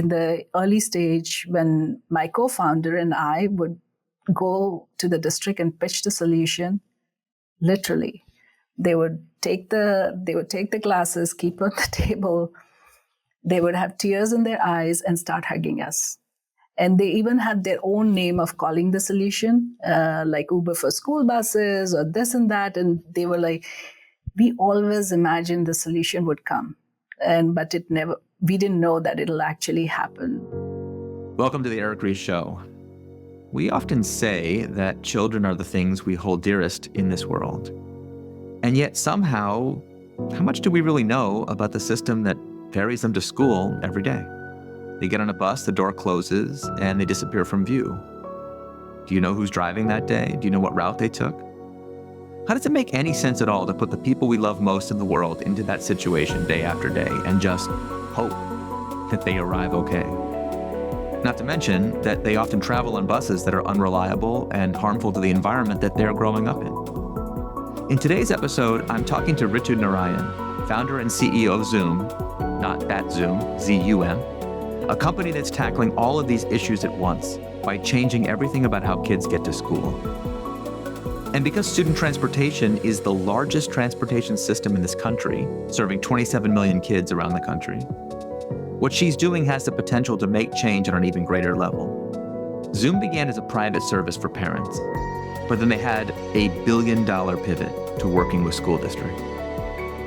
in the early stage, when my co-founder and I would go to the district and pitch the solution, literally, they would take the glasses, keep on the table. They would have tears in their eyes and start hugging us. And they even had their own name of calling the solution, like Uber for school buses or this and that. And they were like, we always imagined the solution would come. But we didn't know that it'll actually happen. Welcome to the Eric Ries Show. We often say that children are the things we hold dearest in this world. And yet somehow, how much do we really know about the system that ferries them to school every day? They get on a bus, the door closes, and they disappear from view. Do you know who's driving that day? Do you know what route they took? How does it make any sense at all to put the people we love most in the world into that situation day after day and just hope that they arrive okay? Not to mention that they often travel on buses that are unreliable and harmful to the environment that they're growing up in. In today's episode, I'm talking to Ritu Narayan, founder and CEO of Zum, not that Zoom, Z-U-M, a company that's tackling all of these issues at once by changing everything about how kids get to school. And because student transportation is the largest transportation system in this country, serving 27 million kids around the country, what she's doing has the potential to make change on an even greater level. Zum began as a private service for parents, but then they had $1 billion pivot to working with school districts.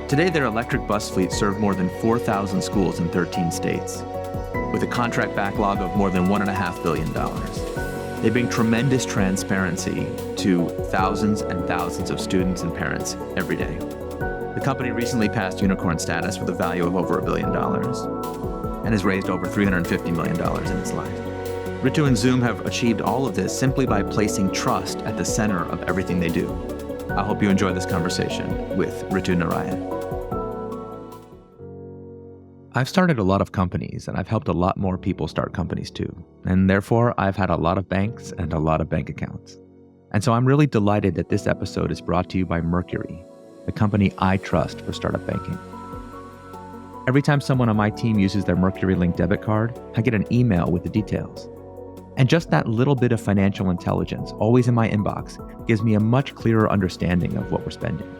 Today, their electric bus fleet serve more than 4,000 schools in 13 states, with a contract backlog of more than $1.5 billion. They bring tremendous transparency to thousands and thousands of students and parents every day. The company recently passed unicorn status with a value of over $1 billion and has raised over $350 million in its life. Ritu and Zum have achieved all of this simply by placing trust at the center of everything they do. I hope you enjoy this conversation with Ritu Narayan. I've started a lot of companies, and I've helped a lot more people start companies too. And therefore, I've had a lot of banks and a lot of bank accounts. And so I'm really delighted that this episode is brought to you by Mercury, the company I trust for startup banking. Every time someone on my team uses their Mercury Link debit card, I get an email with the details. And just that little bit of financial intelligence, always in my inbox, gives me a much clearer understanding of what we're spending.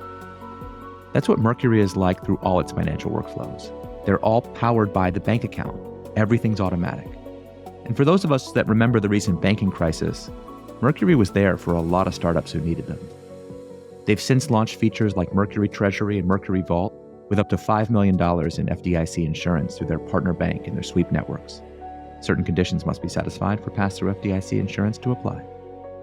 That's what Mercury is like through all its financial workflows. They're all powered by the bank account. Everything's automatic. And for those of us that remember the recent banking crisis, Mercury was there for a lot of startups who needed them. They've since launched features like Mercury Treasury and Mercury Vault with up to $5 million in FDIC insurance through their partner bank and their sweep networks. Certain conditions must be satisfied for pass-through FDIC insurance to apply.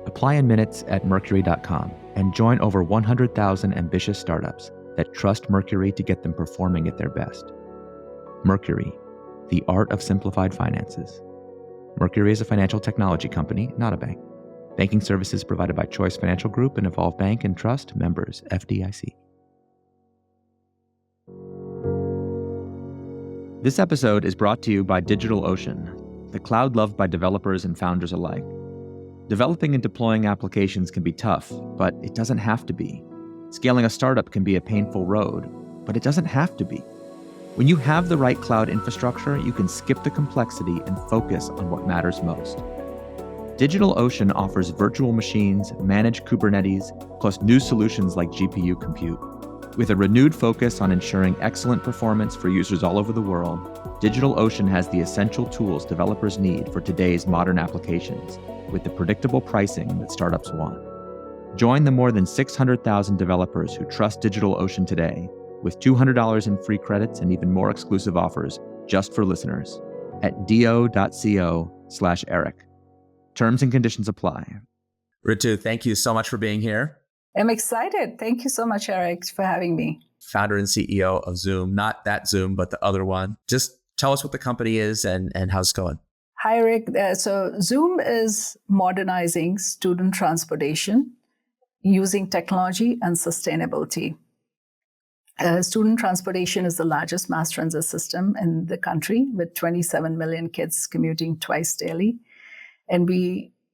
Apply in minutes at Mercury.com and join over 100,000 ambitious startups that trust Mercury to get them performing at their best. Mercury, the art of simplified finances. Mercury is a financial technology company, not a bank. Banking services provided by Choice Financial Group and Evolve Bank and Trust, members FDIC. This episode is brought to you by DigitalOcean, the cloud loved by developers and founders alike. Developing and deploying applications can be tough, but it doesn't have to be. Scaling a startup can be a painful road, but it doesn't have to be. When you have the right cloud infrastructure, you can skip the complexity and focus on what matters most. DigitalOcean offers virtual machines, managed Kubernetes, plus new solutions like GPU compute. With a renewed focus on ensuring excellent performance for users all over the world, DigitalOcean has the essential tools developers need for today's modern applications, with the predictable pricing that startups want. Join the more than 600,000 developers who trust DigitalOcean today, with $200 in free credits and even more exclusive offers just for listeners at do.co/Eric. Terms and conditions apply. Ritu, thank you so much for being here. I'm excited. Thank you so much, Eric, for having me. Founder and CEO of Zum, not that Zoom, but the other one. Just tell us what the company is and how's it going. Hi, Eric. So Zum is modernizing student transportation using technology and sustainability. Student transportation is the largest mass transit system in the country, with 27 million kids commuting twice daily.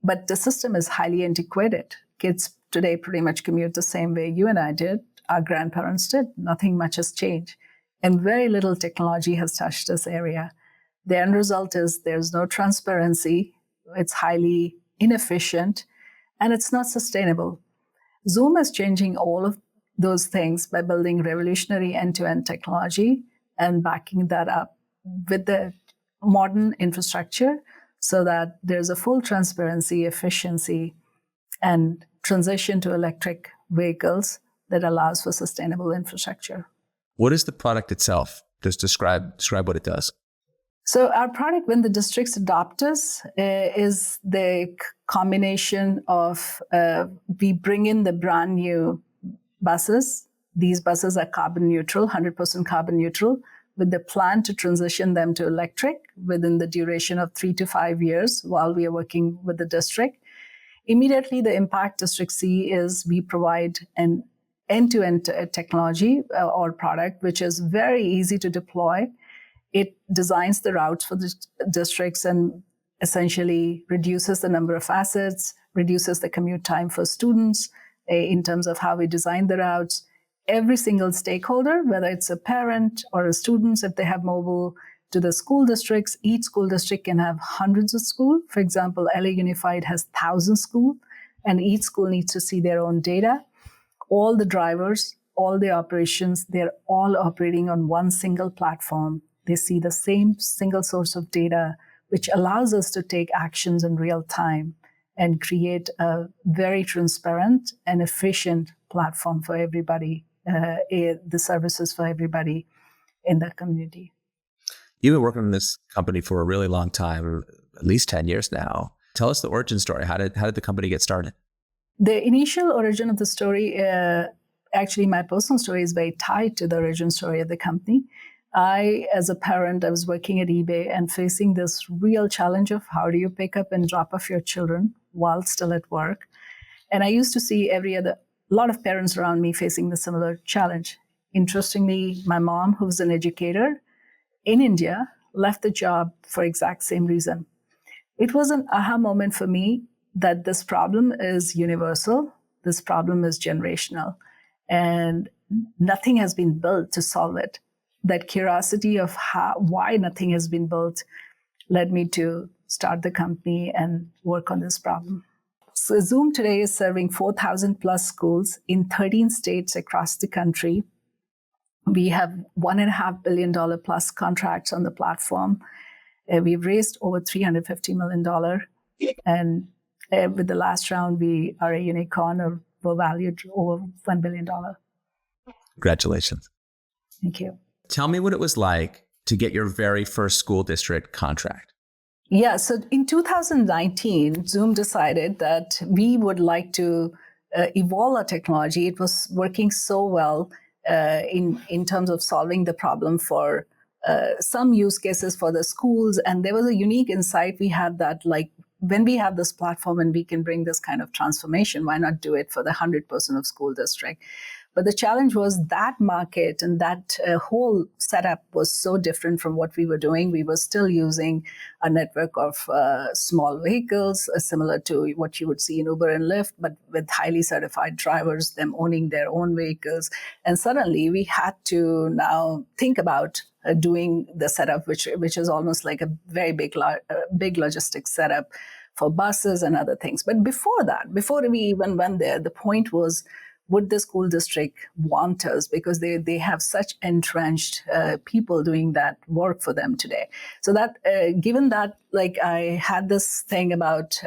But the system is highly antiquated. Kids today pretty much commute the same way you and I did, our grandparents did. Nothing much has changed. And very little technology has touched this area. The end result is there's no transparency, it's highly inefficient, and it's not sustainable. Zoom is changing all of those things by building revolutionary end-to-end technology and backing that up with the modern infrastructure so that there's a full transparency, efficiency, and transition to electric vehicles that allows for sustainable infrastructure. What is the product itself? Just describe what it does. So our product, when the districts adopt us, is the combination of, we bring in the brand new buses. These buses are carbon neutral, 100% carbon neutral, with the plan to transition them to electric within the duration of 3 to 5 years while we are working with the district. Immediately, the impact districts see is we provide an end-to-end technology or product, which is very easy to deploy. It designs the routes for the districts and essentially reduces the number of assets, reduces the commute time for students in terms of how we design the routes. Every single stakeholder, whether it's a parent or a student, if they have mobile, to the school districts, each school district can have hundreds of schools. For example, LA Unified has 1,000 schools, and each school needs to see their own data. All the drivers, all the operations, they're all operating on one single platform. They see the same single source of data, which allows us to take actions in real time and create a very transparent and efficient platform for everybody, the services for everybody in the community. You've been working on this company for a really long time, at least 10 years now. Tell us the origin story. How did the company get started? The initial origin of the story, actually my personal story is very tied to the origin story of the company. As a parent, I was working at eBay and facing this real challenge of how do you pick up and drop off your children while still at work. And I used to see a lot of parents around me facing the similar challenge. Interestingly, my mom, who's an educator in India, left the job for exact same reason. It was an aha moment for me that this problem is universal, this problem is generational, and nothing has been built to solve it. That curiosity of why nothing has been built led me to start the company and work on this problem. So Zoom today is serving 4,000 plus schools in 13 states across the country. We have $1.5 billion plus contracts on the platform. We've raised over $350 million. And with the last round, we are a unicorn, or we're valued over $1 billion. Congratulations. Thank you. Tell me what it was like to get your very first school district contract. Yeah, so in 2019, Zoom decided that we would like to evolve our technology. It was working so well in terms of solving the problem for some use cases for the schools. And there was a unique insight we had that, like, when we have this platform and we can bring this kind of transformation, why not do it for the 100% of school district? But the challenge was that market and that whole setup was so different from what we were doing. We were still using a network of small vehicles, similar to what you would see in Uber and Lyft, but with highly certified drivers, them owning their own vehicles. And suddenly we had to now think about doing the setup, which is almost like a very big logistics setup for buses and other things. But before we even went there, the point was, would the school district want us? Because they have such entrenched people doing that work for them today. So that, given that, like, I had this thing about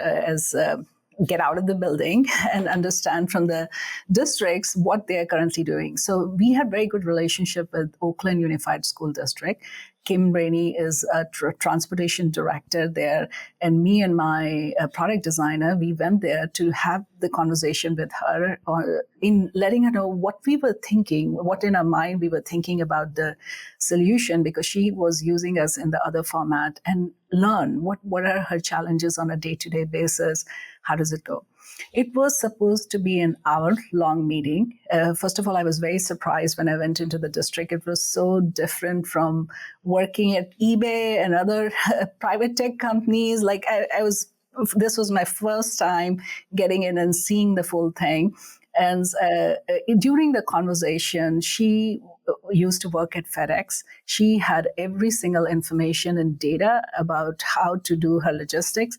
get out of the building and understand from the districts what they are currently doing. So we had very good relationship with Oakland Unified School District. Kim Rainey is a transportation director there. And me and my product designer, we went there to have the conversation with her in letting her know what we were thinking, what in our mind we were thinking about the solution, because she was using us in the other format, and learn what are her challenges on a day-to-day basis. How does it go? It was supposed to be an hour-long meeting. First of all, I was very surprised when I went into the district. It was so different from working at eBay and other private tech companies. This was my first time getting in and seeing the full thing. And during the conversation, she used to work at FedEx. She had every single information and data about how to do her logistics.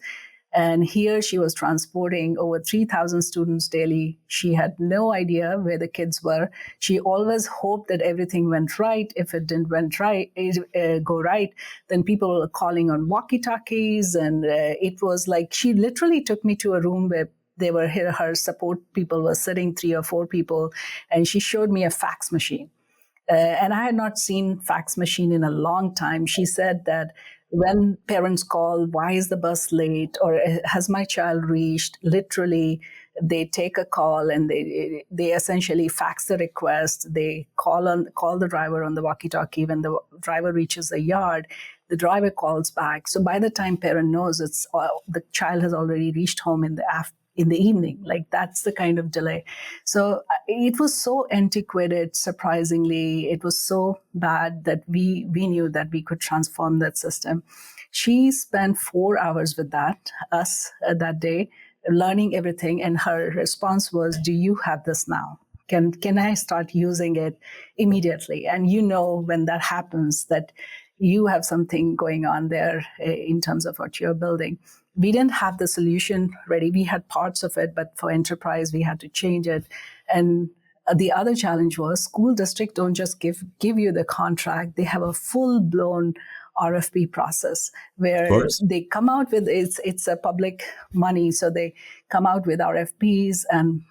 And here she was transporting over 3,000 students daily. She had no idea where the kids were. She always hoped that everything went right. If it didn't go right, then people were calling on walkie-talkies. And it was like she literally took me to a room where they were here, her support people were sitting, 3 or 4 people, and she showed me a fax machine. And I had not seen fax machine in a long time. She said that when parents call, why is the bus late? Or has my child reached? Literally, they take a call and they essentially fax the request. They call the driver on the walkie-talkie. When the driver reaches the yard, the driver calls back. So by the time parent knows, the child has already reached home in the evening. Like, that's the kind of delay. So it was so antiquated. Surprisingly, it was so bad that we knew that we could transform that system. She spent 4 hours with us that day, learning everything. And her response was, do you have this now? Can I start using it immediately? And when that happens, that you have something going on there in terms of what you're building. We didn't have the solution ready. We had parts of it, but for enterprise, we had to change it. And the other challenge was school districts don't just give you the contract. They have a full-blown RFP process where they come out with, it's a public money. So they come out with RFPs, and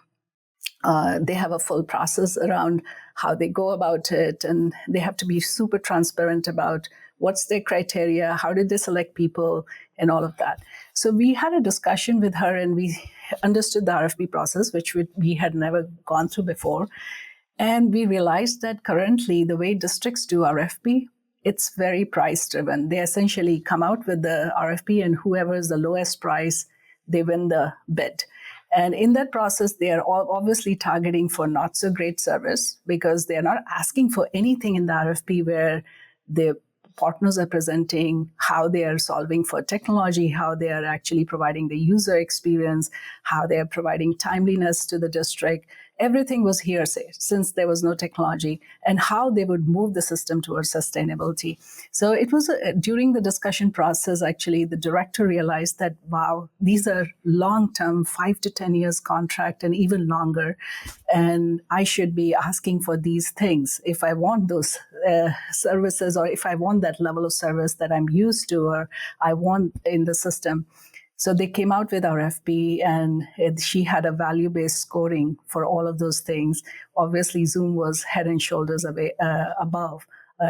they have a full process around how they go about it. And they have to be super transparent about what's their criteria, how did they select people, and all of that. So we had a discussion with her, and we understood the RFP process, which we had never gone through before. And we realized that currently the way districts do RFP, it's very price driven. They essentially come out with the RFP, and whoever is the lowest price, they win the bid. And in that process, they are all obviously targeting for not so great service, because they are not asking for anything in the RFP where the partners are presenting how they are solving for technology, how they are actually providing the user experience, how they are providing timeliness to the district. Everything was hearsay since there was no technology, and how they would move the system towards sustainability. So it was during the discussion process, actually, the director realized that, wow, these are long-term, 5 to 10 years contract and even longer. And I should be asking for these things if I want those services, or if I want that level of service that I'm used to, or I want in the system. So they came out with RFP, and she had a value-based scoring for all of those things. Obviously, Zoom was head and shoulders above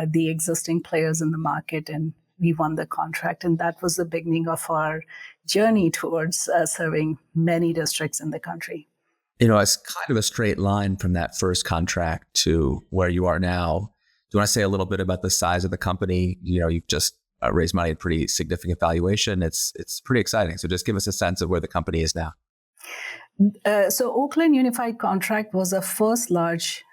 the existing players in the market, and we won the contract. And that was the beginning of our journey towards serving many districts in the country. It's kind of a straight line from that first contract to where you are now. Do you want to say a little bit about the size of the company? You've just raised money at pretty significant valuation. It's pretty exciting. So just give us a sense of where the company is now. So Oakland Unified contract was a first large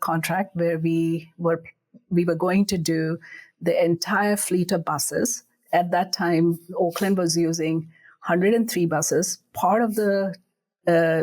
contract where we were going to do the entire fleet of buses. At that time, Oakland was using 103 buses. Part of the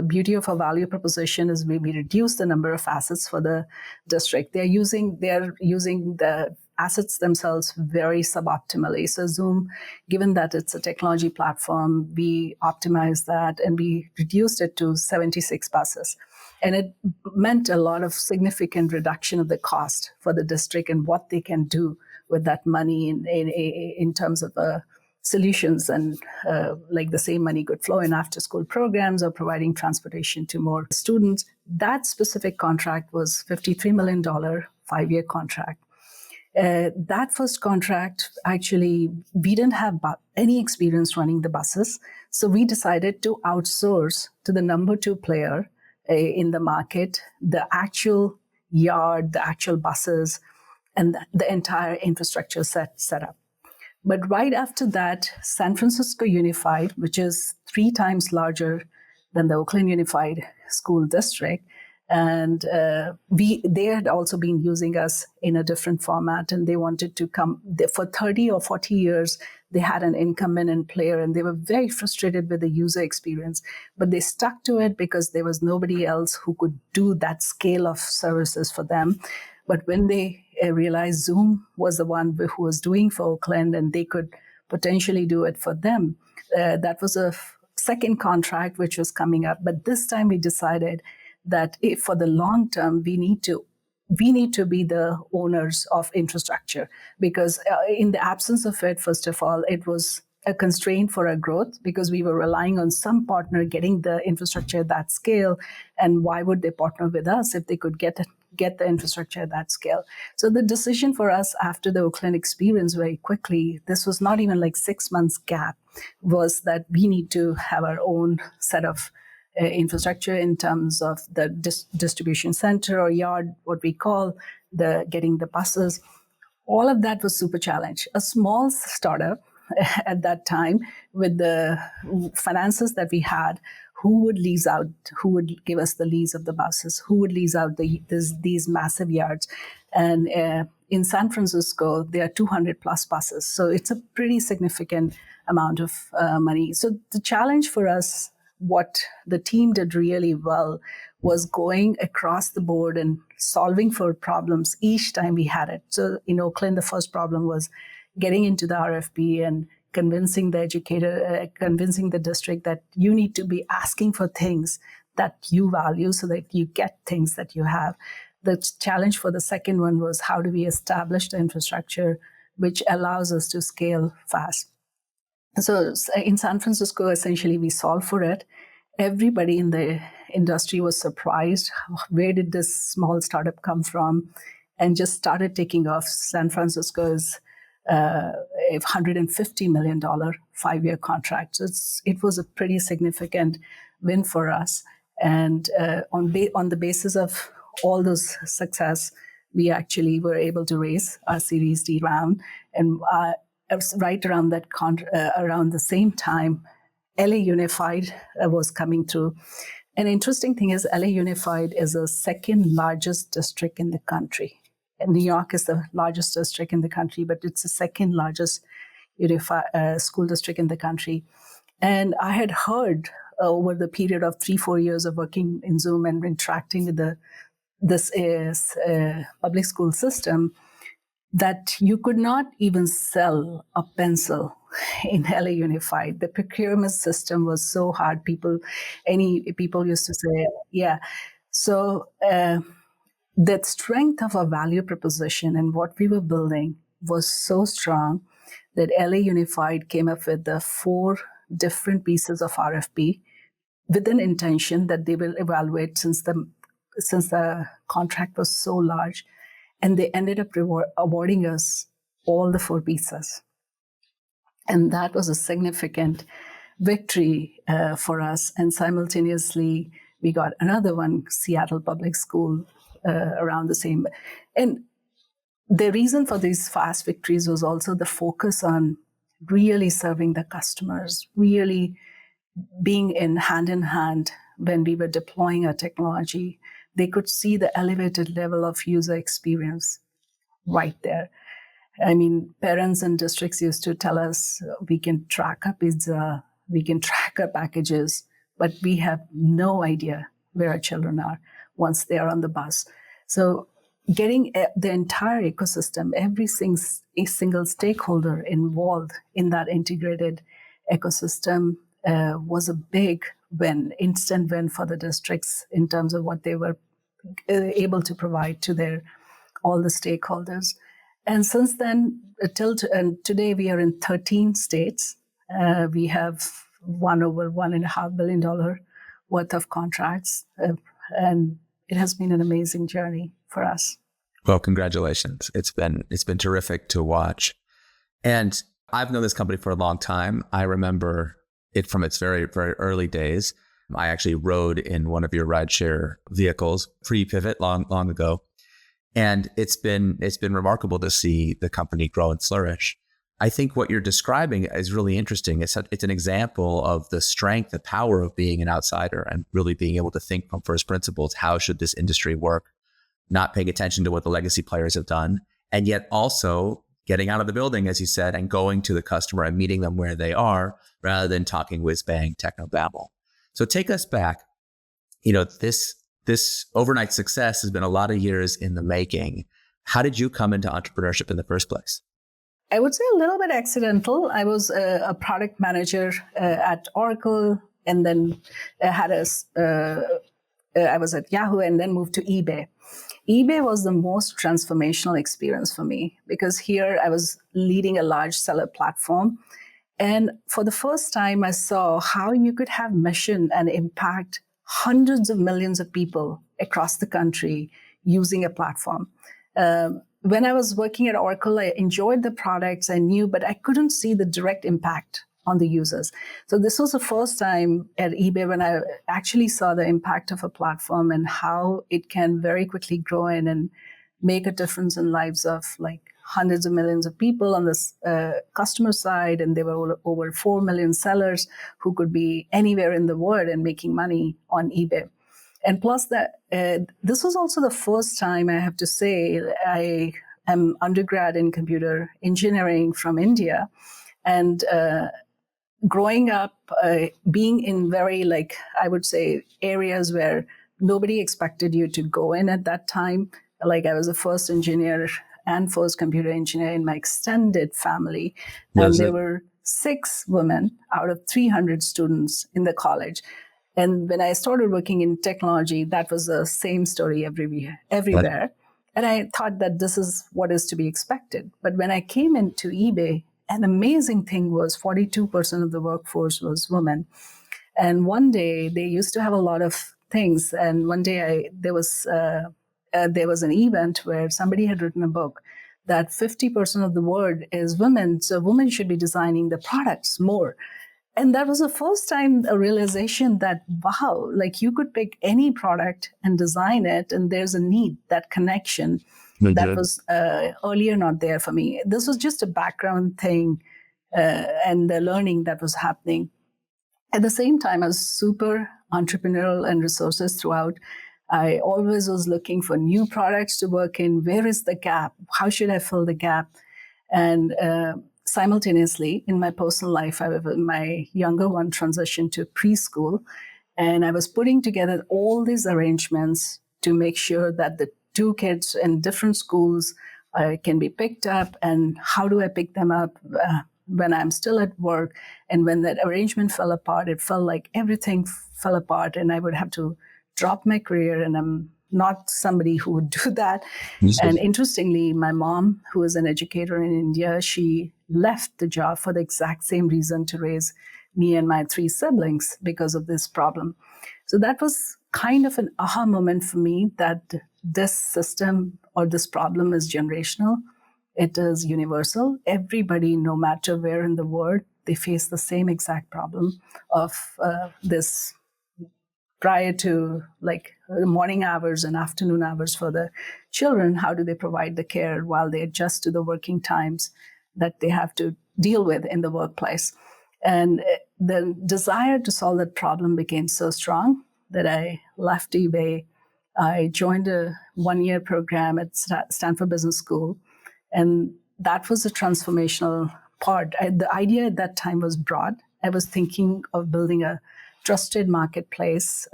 beauty of our value proposition is we reduce the number of assets for the district. They're using the assets themselves very suboptimally. So Zoom, given that it's a technology platform, we optimized that and we reduced it to 76 buses. And it meant a lot of significant reduction of the cost for the district and what they can do with that money in terms of solutions, and like the same money could flow in after school programs or providing transportation to more students. That specific contract was $53 million, 5-year contract. That first contract, actually, we didn't have any experience running the buses. So we decided to outsource to the number 2 player in the market, the actual yard, the actual buses, and the entire infrastructure set up. But right after that, San Francisco Unified, which is 3 times larger than the Oakland Unified School District, And they had also been using us in a different format, and they wanted to come. For 30 or 40 years, they had an incumbent player, and they were very frustrated with the user experience. But they stuck to it because there was nobody else who could do that scale of services for them. But when they realized Zoom was the one who was doing for Oakland, and they could potentially do it for them, that was a second contract which was coming up. But this time we decided that if for the long term, we need to be the owners of infrastructure, because in the absence of it, first of all, it was a constraint for our growth because we were relying on some partner getting the infrastructure at that scale. And why would they partner with us if they could get the infrastructure at that scale? So the decision for us after the Oakland experience very quickly, this was not even like 6 months gap, was that we need to have our own set of infrastructure in terms of the distribution center or yard, what we call getting the buses. All of that was super challenge. A small startup at that time with the finances that we had, who would give us the lease of the buses, who would lease out these massive yards. And in San Francisco, there are 200 plus buses. So it's a pretty significant amount of money. So the challenge for us, what the team did really well, was going across the board and solving for problems each time we had it. So in Oakland, the first problem was getting into the RFP and convincing the educator, convincing the district that you need to be asking for things that you value so that you get things that you have. The challenge for the second one was how do we establish the infrastructure which allows us to scale fast. So in San Francisco, essentially, we solved for it. Everybody in the industry was surprised. Where did this small startup come from? And just started taking off. San Francisco's a $150 million 5-year contract. So it was a pretty significant win for us. And on the basis of all those success, we actually were able to raise our Series D round. And right around around the same time, LA Unified was coming through. An interesting thing is LA Unified is the second largest district in the country. And New York is the largest district in the country, but it's the second largest school district in the country. And I had heard over the period of 3-4 years of working in Zoom and interacting with this public school system, that you could not even sell a pencil in LA Unified. The procurement system was so hard. People used to say, yeah. So the strength of our value proposition and what we were building was so strong that LA Unified came up with the 4 different pieces of RFP with an intention that they will evaluate since the contract was so large. And they ended up awarding us all the 4 pieces. And that was a significant victory for us. And simultaneously, we got another one, Seattle Public School, around the same. And the reason for these fast victories was also the focus on really serving the customers, really being in hand when we were deploying our technology. They could see the elevated level of user experience right there. I mean, parents and districts used to tell us we can track our pizza, we can track our packages, but we have no idea where our children are once they are on the bus. So getting the entire ecosystem, every single stakeholder involved in that integrated ecosystem was a big win, instant win for the districts in terms of what they were able to provide to all the stakeholders. And since then, today we are in 13 states. We have won over $1.5 billion worth of contracts, and it has been an amazing journey for us. Well, congratulations. It's been terrific to watch. And I've known this company for a long time. I remember it from its very, very early days. I actually rode in one of your rideshare vehicles pre-pivot long ago. And it's been remarkable to see the company grow and flourish. I think what you're describing is really interesting. It's an example of the strength, the power of being an outsider and really being able to think from first principles. How should this industry work? Not paying attention to what the legacy players have done, and yet also getting out of the building, as you said, and going to the customer and meeting them where they are rather than talking whiz-bang techno-babble. So take us back. This overnight success has been a lot of years in the making. How did you come into entrepreneurship in the first place? I would say a little bit accidental. I was a product manager at Oracle, and then I was at Yahoo, and then moved to eBay. eBay was the most transformational experience for me because here I was leading a large seller platform. And for the first time, I saw how you could have mission and impact hundreds of millions of people across the country using a platform. When I was working at Oracle, I enjoyed the products I knew, but I couldn't see the direct impact on the users. So this was the first time at eBay when I actually saw the impact of a platform and how it can very quickly grow in and make a difference in lives of like hundreds of millions of people on this customer side. And there were over 4 million sellers who could be anywhere in the world and making money on eBay. And plus that, this was also the first time, I have to say, I am undergrad in computer engineering from India. And growing up, being in very, I would say, areas where nobody expected you to go in at that time. Like I was the first engineer and first computer engineer in my extended family. And there were 6 women out of 300 students in the college. And when I started working in technology, that was the same story everywhere. And I thought that this is what is to be expected. But when I came into eBay, an amazing thing was 42% of the workforce was women. And one day they used to have a lot of things. And one day there was an event where somebody had written a book that 50% of the world is women. So women should be designing the products more. And that was the first time a realization that, wow, like you could pick any product and design it, and there's a need, that connection that was earlier not there for me. This was just a background thing and the learning that was happening. At the same time, I was super entrepreneurial and resources throughout. I always was looking for new products to work in. Where is the gap? How should I fill the gap? And simultaneously, in my personal life, my younger one transitioned to preschool, and I was putting together all these arrangements to make sure that the 2 kids in different schools can be picked up. And how do I pick them up when I'm still at work? And when that arrangement fell apart, it felt like everything fell apart, and I would have to drop my career, and I'm not somebody who would do that. And interestingly, my mom, who is an educator in India, she left the job for the exact same reason, to raise me and my 3 siblings because of this problem. So that was kind of an aha moment for me, that this system or this problem is generational. It is universal. Everybody, no matter where in the world, they face the same exact problem of this prior to morning hours and afternoon hours for the children. How do they provide the care while they adjust to the working times that they have to deal with in the workplace? And the desire to solve that problem became so strong that I left eBay. I joined a 1-year program at Stanford Business School. And that was a transformational part. The idea at that time was broad. I was thinking of building a trusted marketplace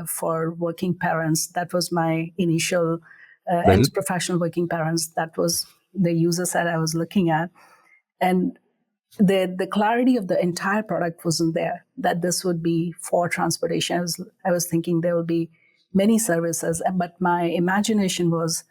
for working parents. That was my initial professional working parents. That was the user set I was looking at. And the clarity of the entire product wasn't there, that this would be for transportation. I was thinking there would be many services, but my imagination was,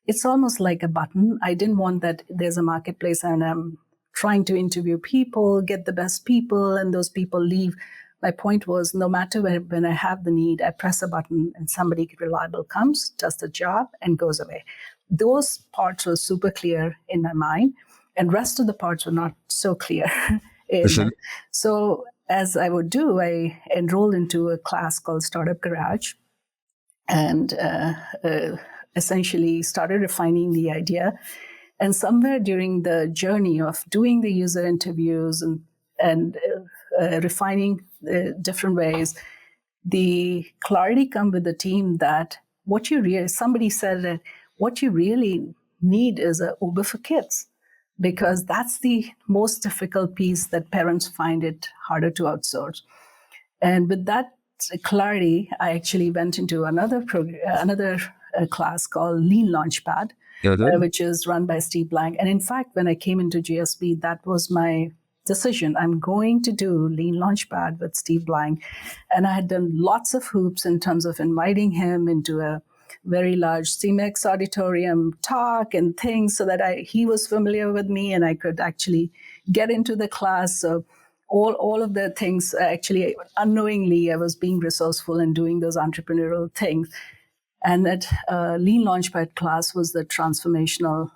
it's almost like a button. I didn't want that there's a marketplace and I'm trying to interview people, get the best people, and those people leave. My point was, no matter when I have the need, I press a button and somebody reliable comes, does the job, and goes away. Those parts were super clear in my mind, and rest of the parts were not so clear. So as I would do, I enrolled into a class called Startup Garage, and essentially started refining the idea. And somewhere during the journey of doing the user interviews and refining different ways, the clarity come with the team that somebody said that what you really need is a Uber for kids, because that's the most difficult piece that parents find it harder to outsource. And with that clarity, I actually went into another class called Lean Launchpad, which is run by Steve Blank. And in fact, when I came into GSB, that was my decision. I'm going to do Lean Launchpad with Steve Blank. And I had done lots of hoops in terms of inviting him into a very large CMEX auditorium talk and things so that he was familiar with me and I could actually get into the class. So all of the things, actually, unknowingly, I was being resourceful and doing those entrepreneurial things. And that Lean Launchpad class was the transformational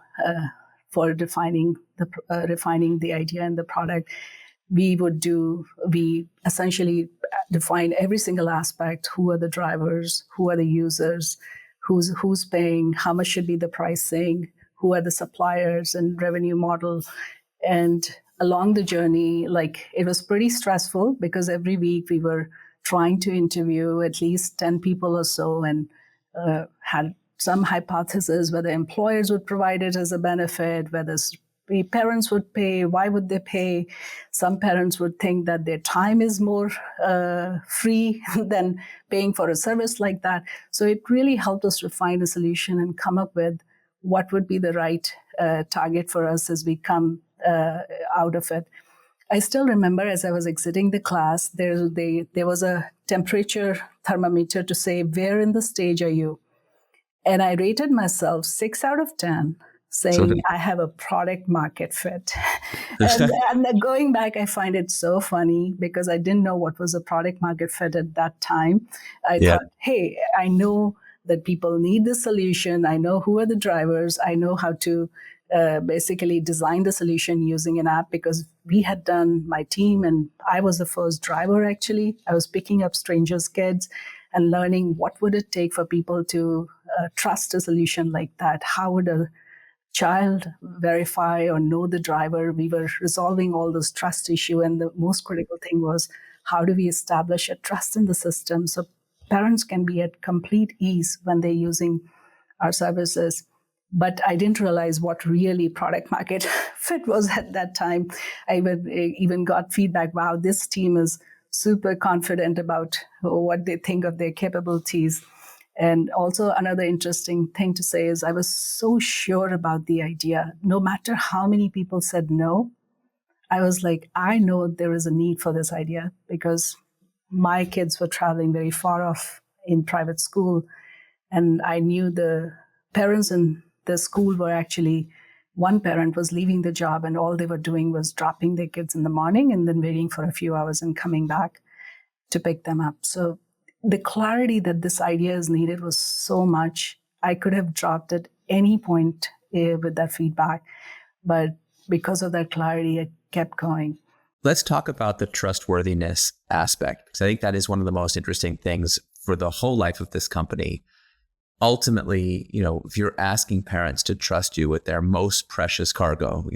for refining the idea and the product. We essentially define every single aspect: who are the drivers, who are the users, who's paying, how much should be the pricing, who are the suppliers and revenue model. And along the journey, it was pretty stressful because every week we were trying to interview at least 10 people or so, and had some hypothesis whether employers would provide it as a benefit, whether parents would pay, why would they pay? Some parents would think that their time is more free than paying for a service like that. So it really helped us refine a solution and come up with what would be the right target for us as we come out of it. I still remember as I was exiting the class, there was a temperature thermometer to say, where in the stage are you? And I rated myself 6 out of 10, saying I have a product market fit. and going back, I find it so funny because I didn't know what was a product market fit at that time. I thought, hey, I know that people need the solution. I know who are the drivers. I know how to basically design the solution using an app, because we had done, my team, and I was the first driver actually. I was picking up strangers' kids and learning what would it take for people to trust a solution like that. How would a child verify or know the driver? We were resolving all those trust issue. And the most critical thing was, how do we establish a trust in the system so parents can be at complete ease when they're using our services? But I didn't realize what really product market fit was at that time. I even got feedback, wow, this team is super confident about what they think of their capabilities. And also another interesting thing to say is I was so sure about the idea. No matter how many people said no, I was like, I know there is a need for this idea, because my kids were traveling very far off in private school. And I knew the parents in the school were actually, one parent was leaving the job and all they were doing was dropping their kids in the morning and then waiting for a few hours and coming back to pick them up. So the clarity that this idea is needed was so much. I could have dropped at any point with that feedback, but because of that clarity, I kept going. Let's talk about the trustworthiness aspect, because I think that is one of the most interesting things for the whole life of this company. Ultimately, if you're asking parents to trust you with their most precious cargo,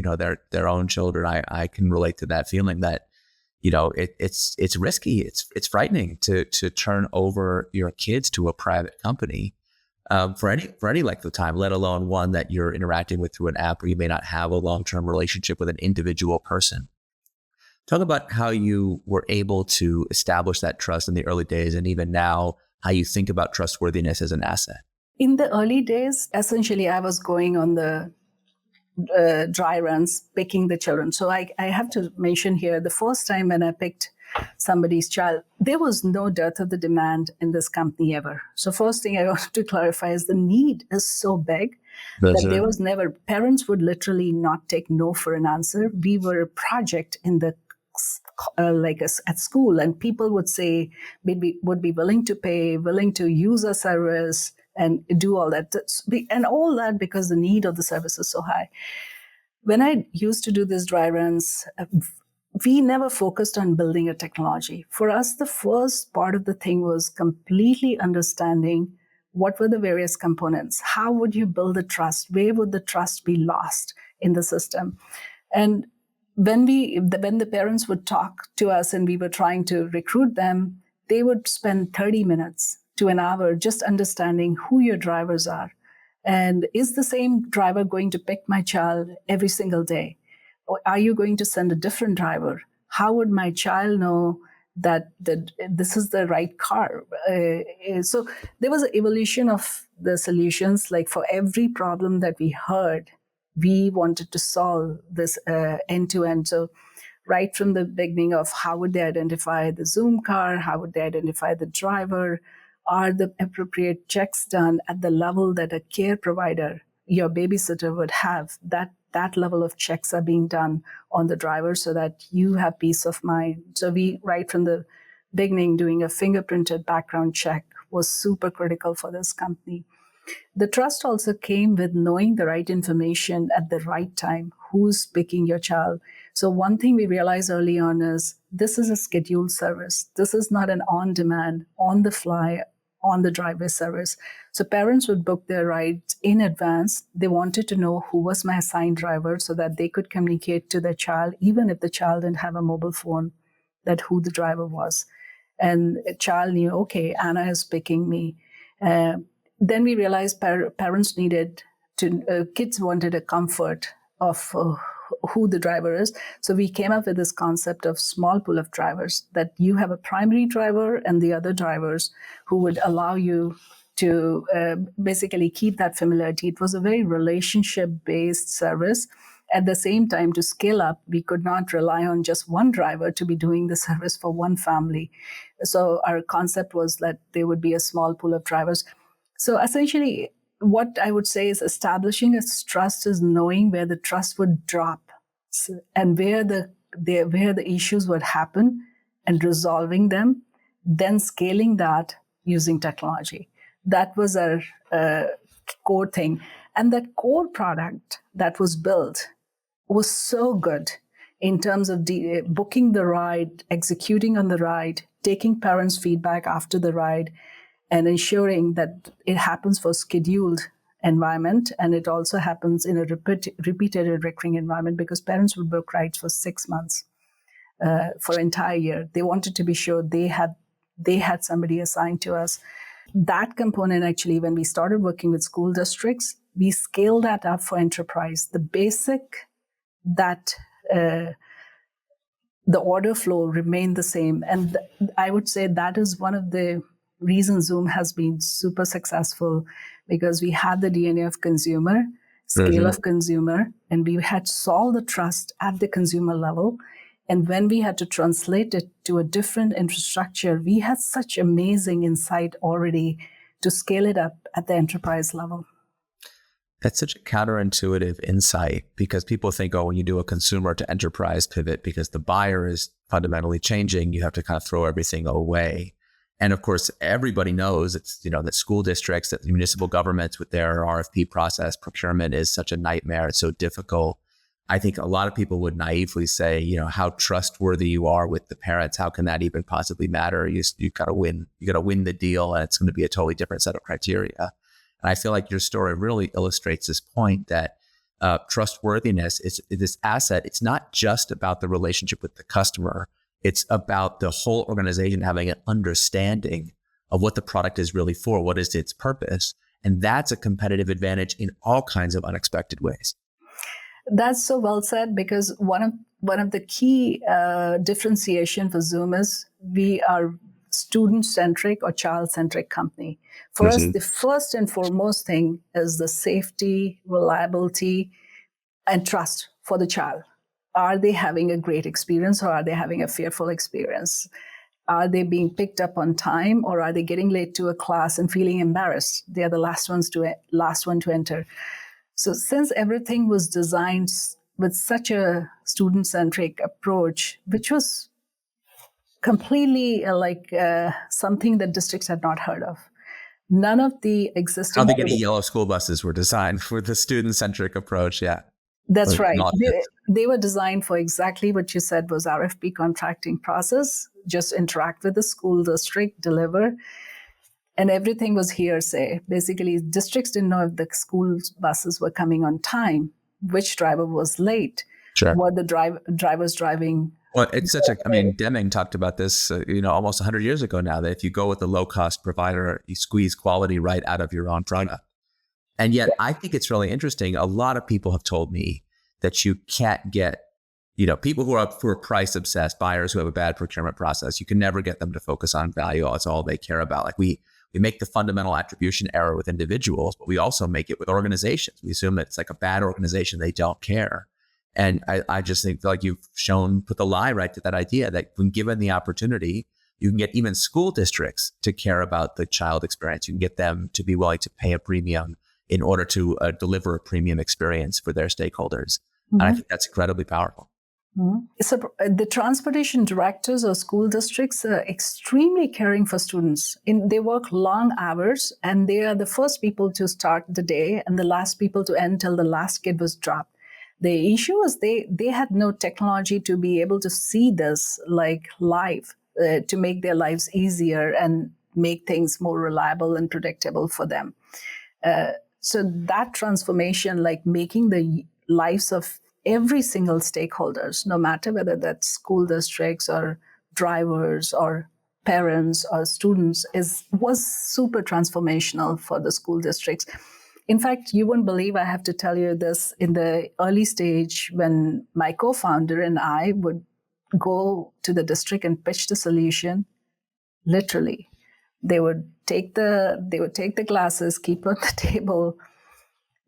their own children, I can relate to that feeling that, it's risky. It's frightening to turn over your kids to a private company for any length of time, let alone one that you're interacting with through an app where you may not have a long-term relationship with an individual person. Talk about how you were able to establish that trust in the early days, and even now, how you think about trustworthiness as an asset. In the early days, essentially, I was going on the dry runs, picking the children. So I have to mention here, the first time when I picked somebody's child, there was no dearth of the demand in this company ever. So first thing I want to clarify is the need is so big that there was never, parents would literally not take no for an answer. We were a project in the at school, and people would say, would be willing to pay, willing to use a service and do all that. And all that because the need of the service is so high. When I used to do these dry runs, we never focused on building a technology. For us, the first part of the thing was completely understanding What were the various components? How would you build the trust? Where would the trust be lost in the system? And when the parents would talk to us and we were trying to recruit them, they would spend 30 minutes to an hour just understanding who your drivers are. And is the same driver going to pick my child every single day? Or are you going to send a different driver? How would my child know that this is the right car? So there was an evolution of the solutions. Like for every problem that we heard, we wanted to solve this end to end. So right from the beginning of how would they identify the Zum car? How would they identify the driver? Are the appropriate checks done at the level that a care provider, your babysitter would have? That level of checks are being done on the driver so that you have peace of mind. So we, right from the beginning, doing a fingerprinted background check was super critical for this company. The trust also came with knowing the right information at the right time. Who's picking your child? So one thing we realized early on is this is a scheduled service. This is not an on-demand, on-the-fly, on-the-driveway service. So parents would book their rides in advance. They wanted to know who was my assigned driver so that they could communicate to their child, even if the child didn't have a mobile phone, that who the driver was. And a child knew, okay, Anna is picking me. Then we realized parents needed to, kids wanted a comfort of who the driver is. So we came up with this concept of small pool of drivers, that you have a primary driver and the other drivers who would allow you to basically keep that familiarity. It was a very relationship-based service. At the same time, to scale up, we could not rely on just one driver to be doing the service for one family. So our concept was that there would be a small pool of drivers. So essentially, what I would say is establishing a trust is knowing where the trust would drop and where the issues would happen and resolving them, then scaling that using technology. That was our core thing. And that core product that was built was so good in terms of booking the ride, executing on the ride, taking parents' feedback after the ride, and ensuring that it happens for scheduled environment, and it also happens in a repeated recurring environment, because parents would book rides for 6 months, for an entire year. They wanted to be sure they had somebody assigned to us. That component, actually, when we started working with school districts, we scaled that up for enterprise. The basic, that the order flow remained the same. And I would say that is one of the reason Zum has been super successful, because we had the DNA of consumer, scale of consumer, and we had solved the trust at the consumer level. And when we had to translate it to a different infrastructure, we had such amazing insight already to scale it up at the enterprise level. That's such a counterintuitive insight, because people think, oh, when you do a consumer to enterprise pivot, because the buyer is fundamentally changing, you have to kind of throw everything away. And of course, everybody knows it's, that school districts, that municipal governments with their RFP process, procurement is such a nightmare. It's so difficult. I think a lot of people would naively say, how trustworthy you are with the parents. How can that even possibly matter? You got to win. You got to win the deal, and it's going to be a totally different set of criteria. And I feel like your story really illustrates this point that trustworthiness is this asset. It's not just about the relationship with the customer. It's about the whole organization having an understanding of what the product is really for, what is its purpose. And that's a competitive advantage in all kinds of unexpected ways. That's so well said, because one of the key differentiation for Zum is we are student-centric or child-centric company. For us, the first and foremost thing is the safety, reliability, and trust for the child. Are they having a great experience, or are they having a fearful experience? Are they being picked up on time, or are they getting late to a class and feeling embarrassed? They are the last one to enter. So since everything was designed with such a student-centric approach, which was completely something that districts had not heard of. None of the existing... I don't think any yellow school buses were designed for the student-centric approach, yeah. That's right. They were designed for exactly what you said was RFP contracting process, just interact with the school district, deliver. And everything was hearsay. Basically, districts didn't know if the school buses were coming on time, which driver was late, Sure. were the drivers driving. Well, it's such a, I mean, Deming talked about this, almost 100 years ago now, that if you go with a low-cost provider, you squeeze quality right out of your own product. And yet, I think it's really interesting. A lot of people have told me that you can't get, people who are price obsessed, buyers who have a bad procurement process, you can never get them to focus on value. That's all they care about. Like we make the fundamental attribution error with individuals, but we also make it with organizations. We assume that it's like a bad organization, they don't care. And I just think like you've put the lie right to that idea that when given the opportunity, you can get even school districts to care about the child experience. You can get them to be willing to pay a premium in order to deliver a premium experience for their stakeholders. Mm-hmm. And I think that's incredibly powerful. Mm-hmm. So the transportation directors or school districts are extremely caring for students. They work long hours, and they are the first people to start the day and the last people to end till the last kid was dropped. The issue was they had no technology to be able to see this like live, to make their lives easier and make things more reliable and predictable for them. So that transformation, like making the lives of every single stakeholders, no matter whether that's school districts or drivers or parents or students, was super transformational for the school districts. In fact, you wouldn't believe, I have to tell you this, in the early stage when my co-founder and I would go to the district and pitch the solution, literally, they would take the glasses, keep on the table,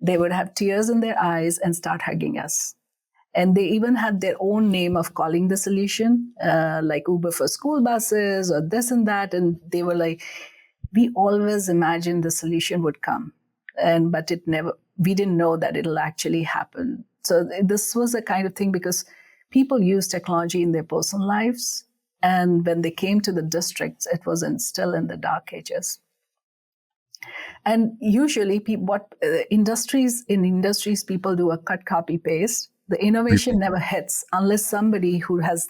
they would have tears in their eyes and start hugging us. And they even had their own name of calling the solution, like Uber for school buses or this and that. And they were like, we always imagined the solution would come. But we didn't know that it'll actually happen. So this was a kind of thing because people use technology in their personal lives. And when they came to the districts, it was still in the dark ages. And usually industries people do a cut, copy, paste. The innovation never hits unless somebody who has,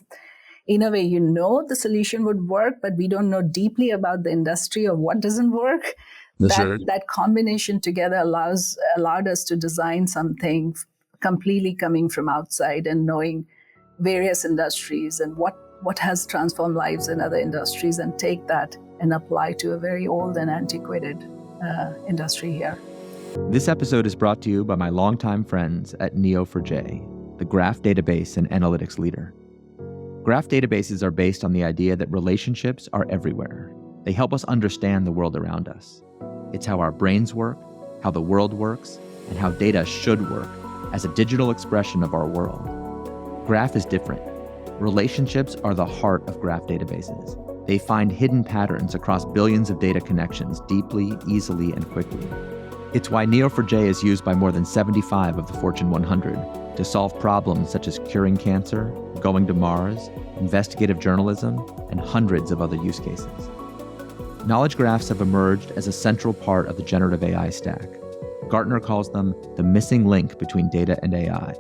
in a way, the solution would work, but we don't know deeply about the industry or what doesn't work. That combination together allowed us to design something completely coming from outside and knowing various industries and what has transformed lives in other industries, and take that and apply to a very old and antiquated industry here. This episode is brought to you by my longtime friends at Neo4j, the graph database and analytics leader. Graph databases are based on the idea that relationships are everywhere. They help us understand the world around us. It's how our brains work, how the world works, and how data should work as a digital expression of our world. Graph is different. Relationships are the heart of graph databases. They find hidden patterns across billions of data connections deeply, easily, and quickly. It's why Neo4j is used by more than 75 of the Fortune 100 to solve problems such as curing cancer, going to Mars, investigative journalism, and hundreds of other use cases. Knowledge graphs have emerged as a central part of the generative AI stack. Gartner calls them the missing link between data and AI.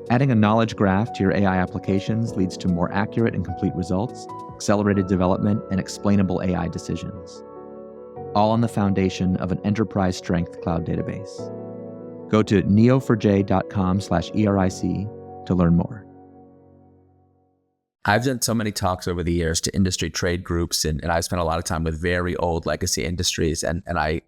Adding a knowledge graph to your AI applications leads to more accurate and complete results, accelerated development, and explainable AI decisions. All on the foundation of an enterprise-strength cloud database. Go to neo4j.com/ERIC to learn more. I've done so many talks over the years to industry trade groups, and I've spent a lot of time with very old legacy industries. And I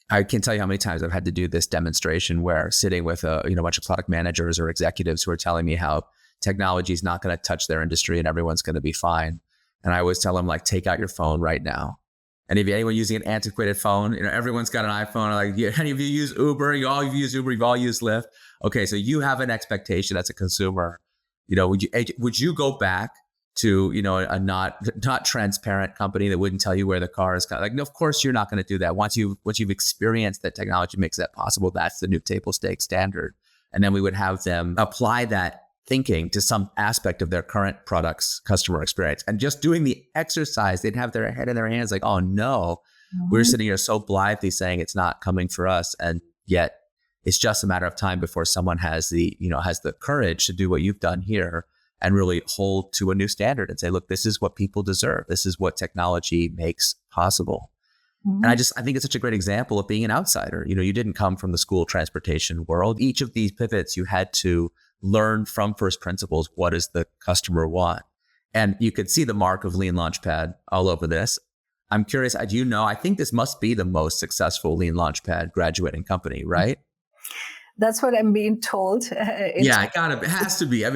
can't tell you how many times I've had to do this demonstration where sitting with a bunch of product managers or executives who are telling me how technology is not going to touch their industry and everyone's going to be fine. And I always tell them, like, take out your phone right now. And if anyone using an antiquated phone, everyone's got an iPhone. Like, any of you use Uber? You've all used Lyft. Okay, so you have an expectation as a consumer. Would you go back to a not transparent company that wouldn't tell you where the car is? Like, no, of course you're not going to do that. Once you've experienced that technology makes that possible, that's the new table stakes standard. And then we would have them apply that thinking to some aspect of their current product's customer experience. And just doing the exercise, they'd have their head in their hands like, oh no, we're sitting here so blithely saying it's not coming for us. And yet it's just a matter of time before someone has the courage to do what you've done here and really hold to a new standard and say, look, this is what people deserve. This is what technology makes possible. And I think it's such a great example of being an outsider. You didn't come from the school transportation world. Each of these pivots, you had to learn from first principles. What does the customer want? And you could see the mark of Lean Launchpad all over this. I'm curious, I think this must be the most successful Lean Launchpad graduating company, right? That's what I'm being told. It has to be.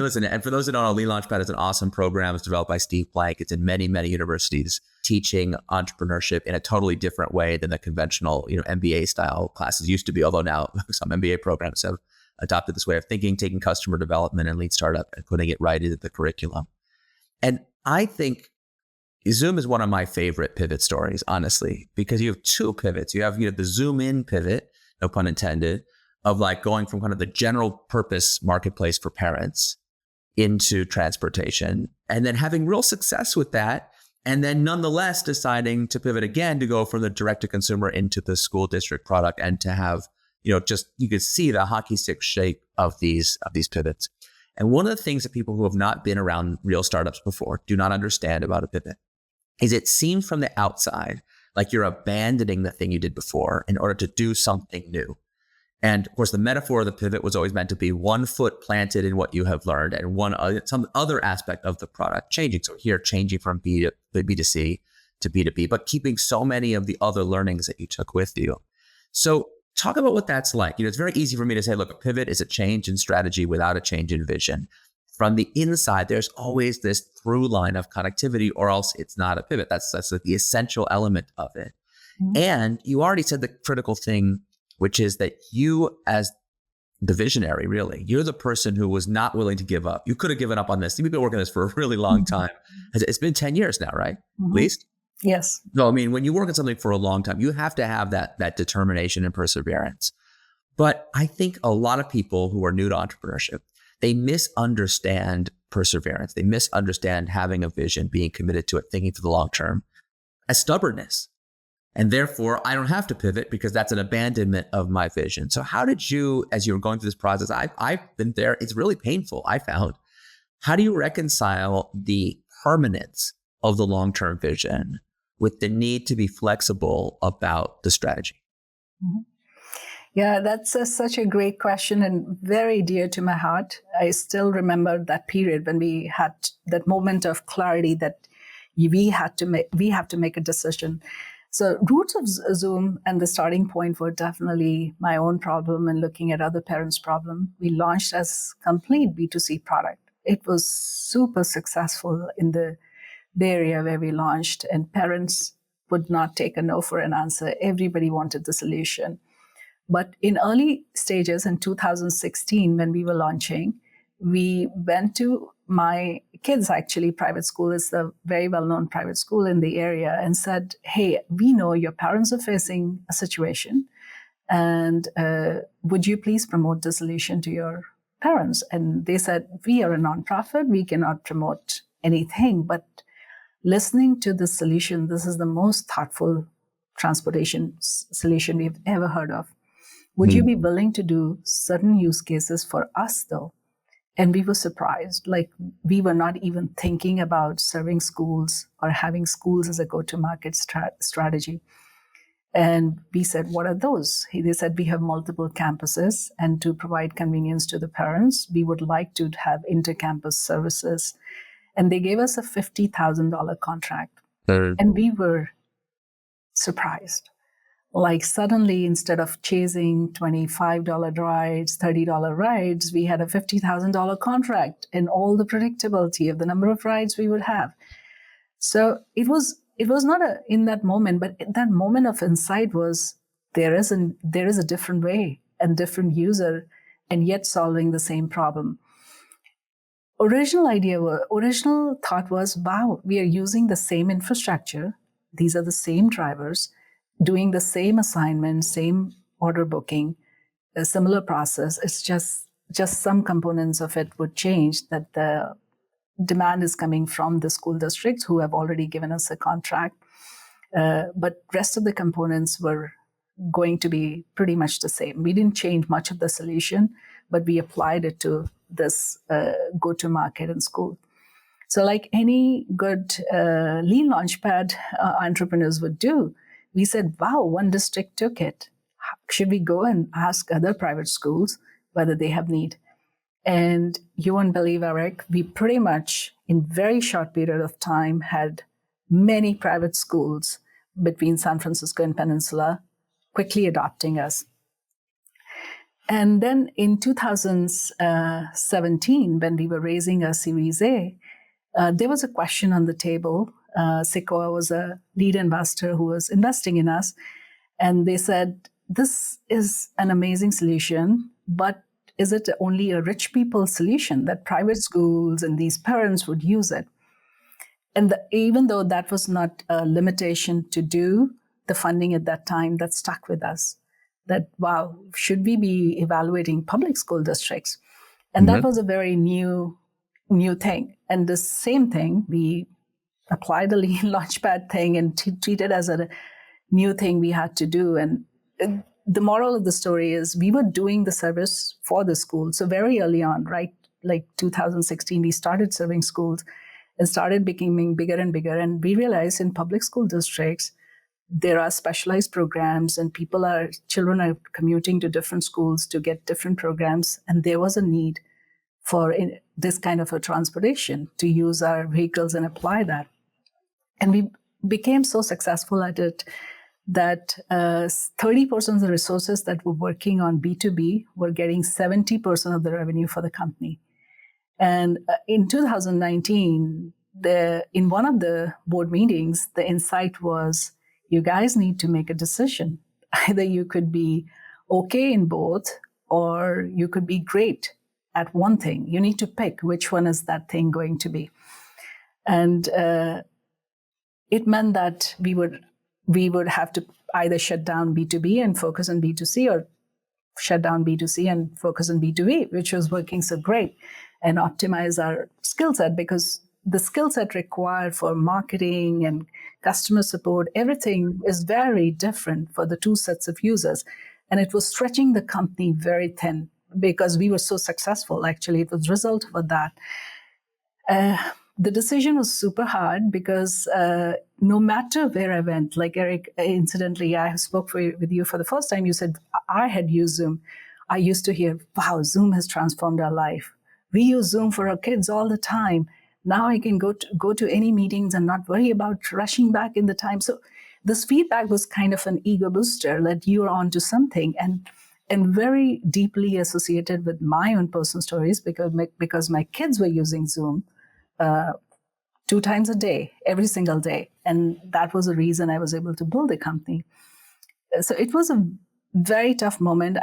Listen, and for those that don't know, Lean Launchpad is an awesome program. It's developed by Steve Blank. It's in many, many universities teaching entrepreneurship in a totally different way than the conventional, MBA style classes used to be. Although now some MBA programs have adopted this way of thinking, taking customer development and lean startup and putting it right into the curriculum. And I think Zoom is one of my favorite pivot stories, honestly, because you have two pivots. You have the Zoom in pivot, no pun intended, of like going from kind of the general purpose marketplace for parents into transportation, and then having real success with that. And then nonetheless deciding to pivot again to go from the direct to consumer into the school district product, and to have, you could see the hockey stick shape of these pivots. And one of the things that people who have not been around real startups before do not understand about a pivot is it seems from the outside like you're abandoning the thing you did before in order to do something new. And of course, the metaphor of the pivot was always meant to be one foot planted in what you have learned and some other aspect of the product changing. So here, changing from B2C to B2B, but keeping so many of the other learnings that you took with you. So talk about what that's like. It's very easy for me to say, look, a pivot is a change in strategy without a change in vision. From the inside, there's always this through line of connectivity, or else it's not a pivot. That's the essential element of it. Mm-hmm. And you already said the critical thing, which is that you, as the visionary, really, you're the person who was not willing to give up. You could have given up on this. You've been working on this for a really long time. It's been 10 years now, right? At least? Yes. So, when you work on something for a long time, you have to have that determination and perseverance. But I think a lot of people who are new to entrepreneurship, they misunderstand perseverance. They misunderstand having a vision, being committed to it, thinking for the long term, as stubbornness. And therefore, I don't have to pivot because that's an abandonment of my vision. So how did you, as you were going through this process, I've been there, it's really painful, I found. How do you reconcile the permanence of the long-term vision with the need to be flexible about the strategy? Mm-hmm. Yeah, that's such a great question and very dear to my heart. I still remember that period when we had that moment of clarity that we have to make a decision. So roots of Zoom and the starting point were definitely my own problem and looking at other parents' problem. We launched as complete B2C product. It was super successful in the Bay Area where we launched, and parents would not take a no for an answer. Everybody wanted the solution. But in early stages in 2016, when we were launching, we went to my kids' private school. Is a very well-known private school in the area, and said, hey, we know your parents are facing a situation, and would you please promote the solution to your parents? And they said, we are a nonprofit, we cannot promote anything, but listening to the solution, this is the most thoughtful transportation solution we've ever heard of. Would you be willing to do certain use cases for us though? And we were surprised, like we were not even thinking about serving schools or having schools as a go-to-market strategy. And we said, what are those? They said, we have multiple campuses, and to provide convenience to the parents, we would like to have inter-campus services. And they gave us a $50,000 contract. And we were surprised. Like suddenly, instead of chasing $25 rides, $30 rides, we had a $50,000 contract and all the predictability of the number of rides we would have. So it was not in that moment, but that moment of insight was there is a different way and different user, and yet solving the same problem. Original thought was, wow, we are using the same infrastructure. These are the same drivers, doing the same assignment, same order booking, a similar process. It's just some components of it would change, that the demand is coming from the school districts who have already given us a contract. But rest of the components were going to be pretty much the same. We didn't change much of the solution, but we applied it to this go-to-market in school. So like any good lean launchpad entrepreneurs would do, we said, wow, one district took it. Should we go and ask other private schools whether they have need? And you won't believe, Eric, we pretty much, in very short period of time, had many private schools between San Francisco and Peninsula quickly adopting us. And then in 2017, when we were raising our Series A, there was a question on the table. Sequoia was a lead investor who was investing in us. And they said, this is an amazing solution, but is it only a rich people solution that private schools and these parents would use it? And even though that was not a limitation to do the funding at that time, that stuck with us. That, wow, should we be evaluating public school districts? And that was a very new thing. And the same thing, we applied the Lean Launchpad thing and treated as a new thing we had to do. And the moral of the story is we were doing the service for the school. So very early on, right, like 2016, we started serving schools and started becoming bigger and bigger. And we realized in public school districts, there are specialized programs and children are commuting to different schools to get different programs. And there was a need for this kind of a transportation to use our vehicles and apply that. And we became so successful at it that 30% of the resources that were working on B2B were getting 70% of the revenue for the company. And in 2019, in one of the board meetings, the insight was, you guys need to make a decision. Either you could be okay in both, or you could be great at one thing. You need to pick which one is that thing going to be. And it meant that we would have to either shut down B2B and focus on B2C, or shut down B2C and focus on B2B, which was working so great, and optimize our skill set, because the skill set required for marketing and customer support, everything is very different for the two sets of users. And it was stretching the company very thin because we were so successful. Actually, it was a result of that. The decision was super hard because no matter where I went, like Eric, incidentally, I spoke with you for the first time. You said, I had used Zoom. I used to hear, wow, Zoom has transformed our life. We use Zoom for our kids all the time. Now I can go to any meetings and not worry about rushing back in the time. So this feedback was kind of an ego booster that you're onto something, and very deeply associated with my own personal stories because my kids were using Zoom 2 times a day, every single day. And that was the reason I was able to build a company. So it was a very tough moment.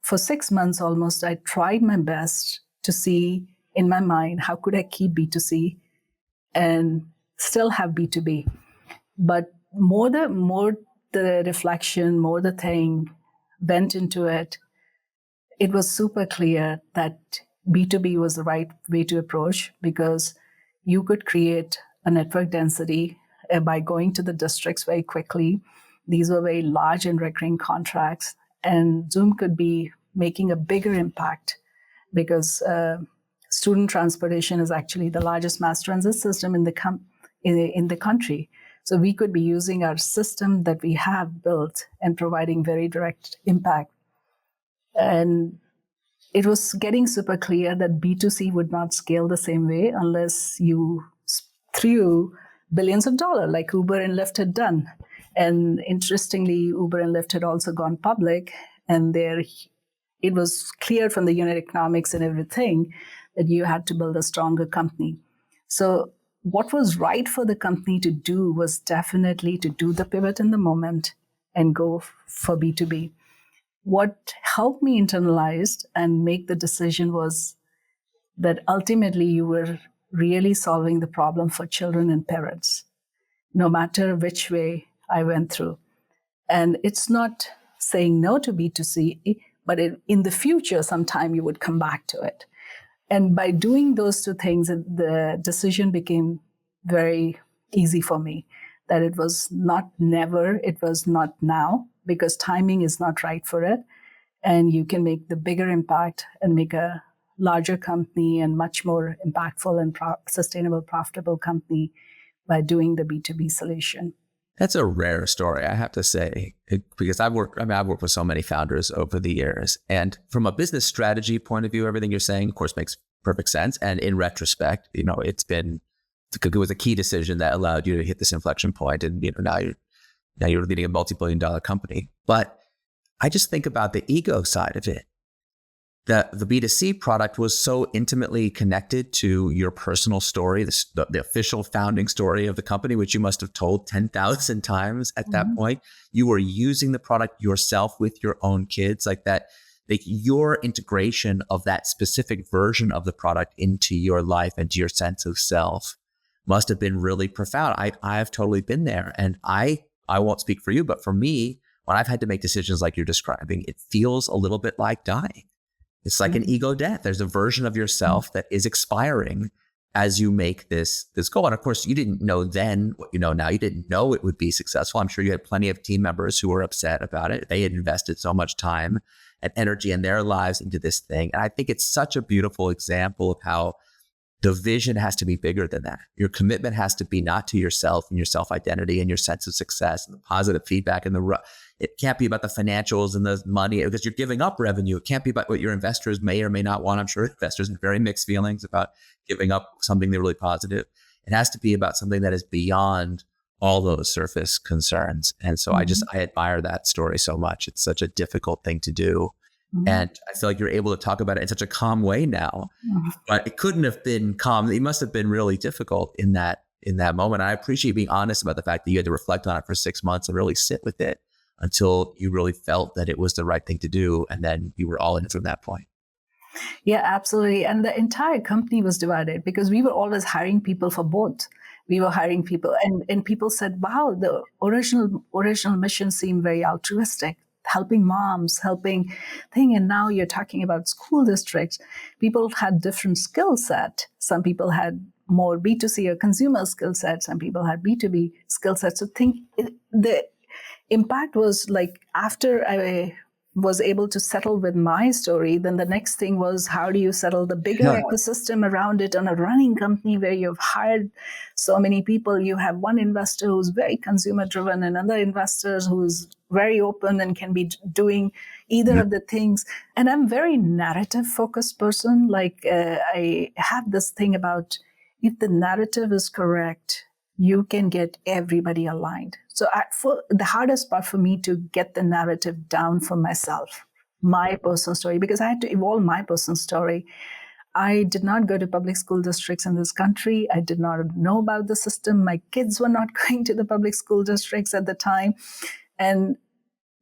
For 6 months almost, I tried my best to see in my mind, how could I keep B2C and still have B2B? But more the reflection, more the thing went into it, it was super clear that B2B was the right way to approach, because you could create a network density by going to the districts very quickly. These were very large and recurring contracts, and Zoom could be making a bigger impact because student transportation is actually the largest mass transit system in the country. So we could be using our system that we have built and providing very direct impact. And it was getting super clear that B2C would not scale the same way unless you threw billions of dollars like Uber and Lyft had done. And interestingly, Uber and Lyft had also gone public, and it was clear from the unit economics and everything that you had to build a stronger company. So what was right for the company to do was definitely to do the pivot in the moment and go for B2B. What helped me internalize and make the decision was that ultimately you were really solving the problem for children and parents, no matter which way I went through. And it's not saying no to B2C, but in the future, sometime you would come back to it. And by doing those two things, the decision became very easy for me, that it was not never, it was not now, because timing is not right for it. And you can make the bigger impact and make a larger company and much more impactful and sustainable, profitable company by doing the B2B solution. That's a rare story, I have to say, because I've worked with so many founders over the years. And from a business strategy point of view, everything you're saying, of course, makes perfect sense. And in retrospect, it was a key decision that allowed you to hit this inflection point. And, now you're leading a multi-billion-dollar company. But I just think about the ego side of it. The B2C product was so intimately connected to your personal story, the official founding story of the company, which you must have told 10,000 times at that point. You were using the product yourself with your own kids, like that. Like your integration of that specific version of the product into your life and to your sense of self must have been really profound. I've totally been there, and I won't speak for you, but for me, when I've had to make decisions like you're describing, it feels a little bit like dying. It's like an ego death. There's a version of yourself that is expiring as you make this goal. And of course, you didn't know then what you know now. You didn't know it would be successful. I'm sure you had plenty of team members who were upset about it. They had invested so much time and energy in their lives into this thing. And I think it's such a beautiful example of how the vision has to be bigger than that. Your commitment has to be not to yourself and your self-identity and your sense of success and the positive feedback and it can't be about the financials and the money because you're giving up revenue. It can't be about what your investors may or may not want. I'm sure investors have very mixed feelings about giving up something they're really positive. It has to be about something that is beyond all those surface concerns. And so I admire that story so much. It's such a difficult thing to do. And I feel like you're able to talk about it in such a calm way now, but it couldn't have been calm. It must have been really difficult in that moment. I appreciate being honest about the fact that you had to reflect on it for 6 months and really sit with it until you really felt that it was the right thing to do. And then you were all in from that point. Yeah, absolutely. And the entire company was divided because we were always hiring people for both. We were hiring people and people said, wow, the original mission seemed very altruistic, helping moms, helping thing. And now you're talking about school districts. People had different skill set. Some people had more B2C or consumer skill set. Some people had B2B skill sets. So the impact was like after I was able to settle with my story, then the next thing was how do you settle the bigger ecosystem around it on a running company where you've hired so many people. You have one investor who's very consumer driven and another investor who's very open and can be doing either of the things. And I'm a very narrative focused person. Like I have this thing about if the narrative is correct, you can get everybody aligned. So the hardest part for me to get the narrative down for myself, my personal story, because I had to evolve my personal story. I did not go to public school districts in this country. I did not know about the system. My kids were not going to the public school districts at the time. And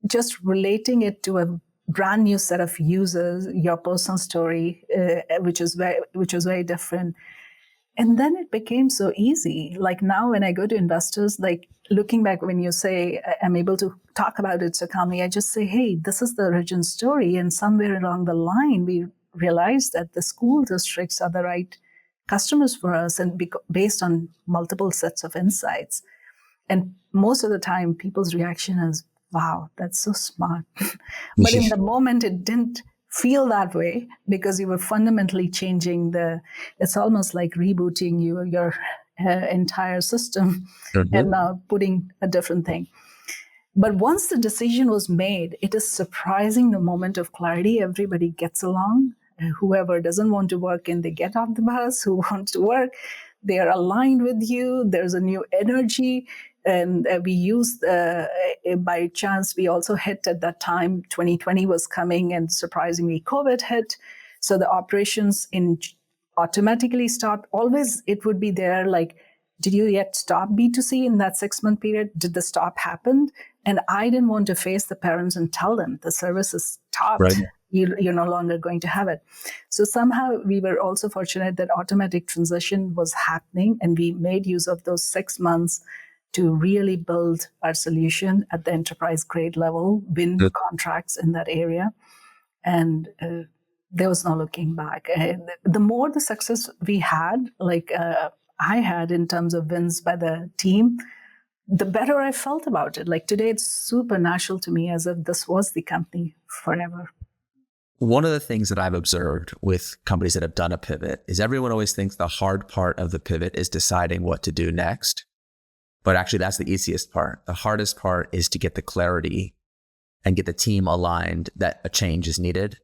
just relating it to a brand new set of users, your personal story, which was very different. And then it became so easy. Like now when I go to investors, like looking back when you say I'm able to talk about it so calmly, I just say, hey, this is the origin story. And somewhere along the line, we realized that the school districts are the right customers for us and based on multiple sets of insights. And most of the time, people's reaction is, wow, that's so smart. But in the moment, it didn't feel that way because you were fundamentally changing it's almost like rebooting your entire system and now putting a different thing. But once the decision was made, it is surprising the moment of clarity. Everybody gets along. Whoever doesn't want to work and they get off the bus, who wants to work, they are aligned with you. There's a new energy. And we used, by chance, we also hit at that time, 2020 was coming and surprisingly COVID hit. So the operations automatically stopped. Always it would be there like, did you yet stop B2C in that 6-month period? Did the stop happen? And I didn't want to face the parents and tell them the service is stopped. Right. You're no longer going to have it. So somehow we were also fortunate that automatic transition was happening and we made use of those 6 months to really build our solution at the enterprise grade level, win contracts in that area. And there was no looking back. The more the success we had, I had in terms of wins by the team, the better I felt about it. Like today, it's super natural to me as if this was the company forever. One of the things that I've observed with companies that have done a pivot is everyone always thinks the hard part of the pivot is deciding what to do next. But actually, that's the easiest part. The hardest part is to get the clarity and get the team aligned that a change is needed,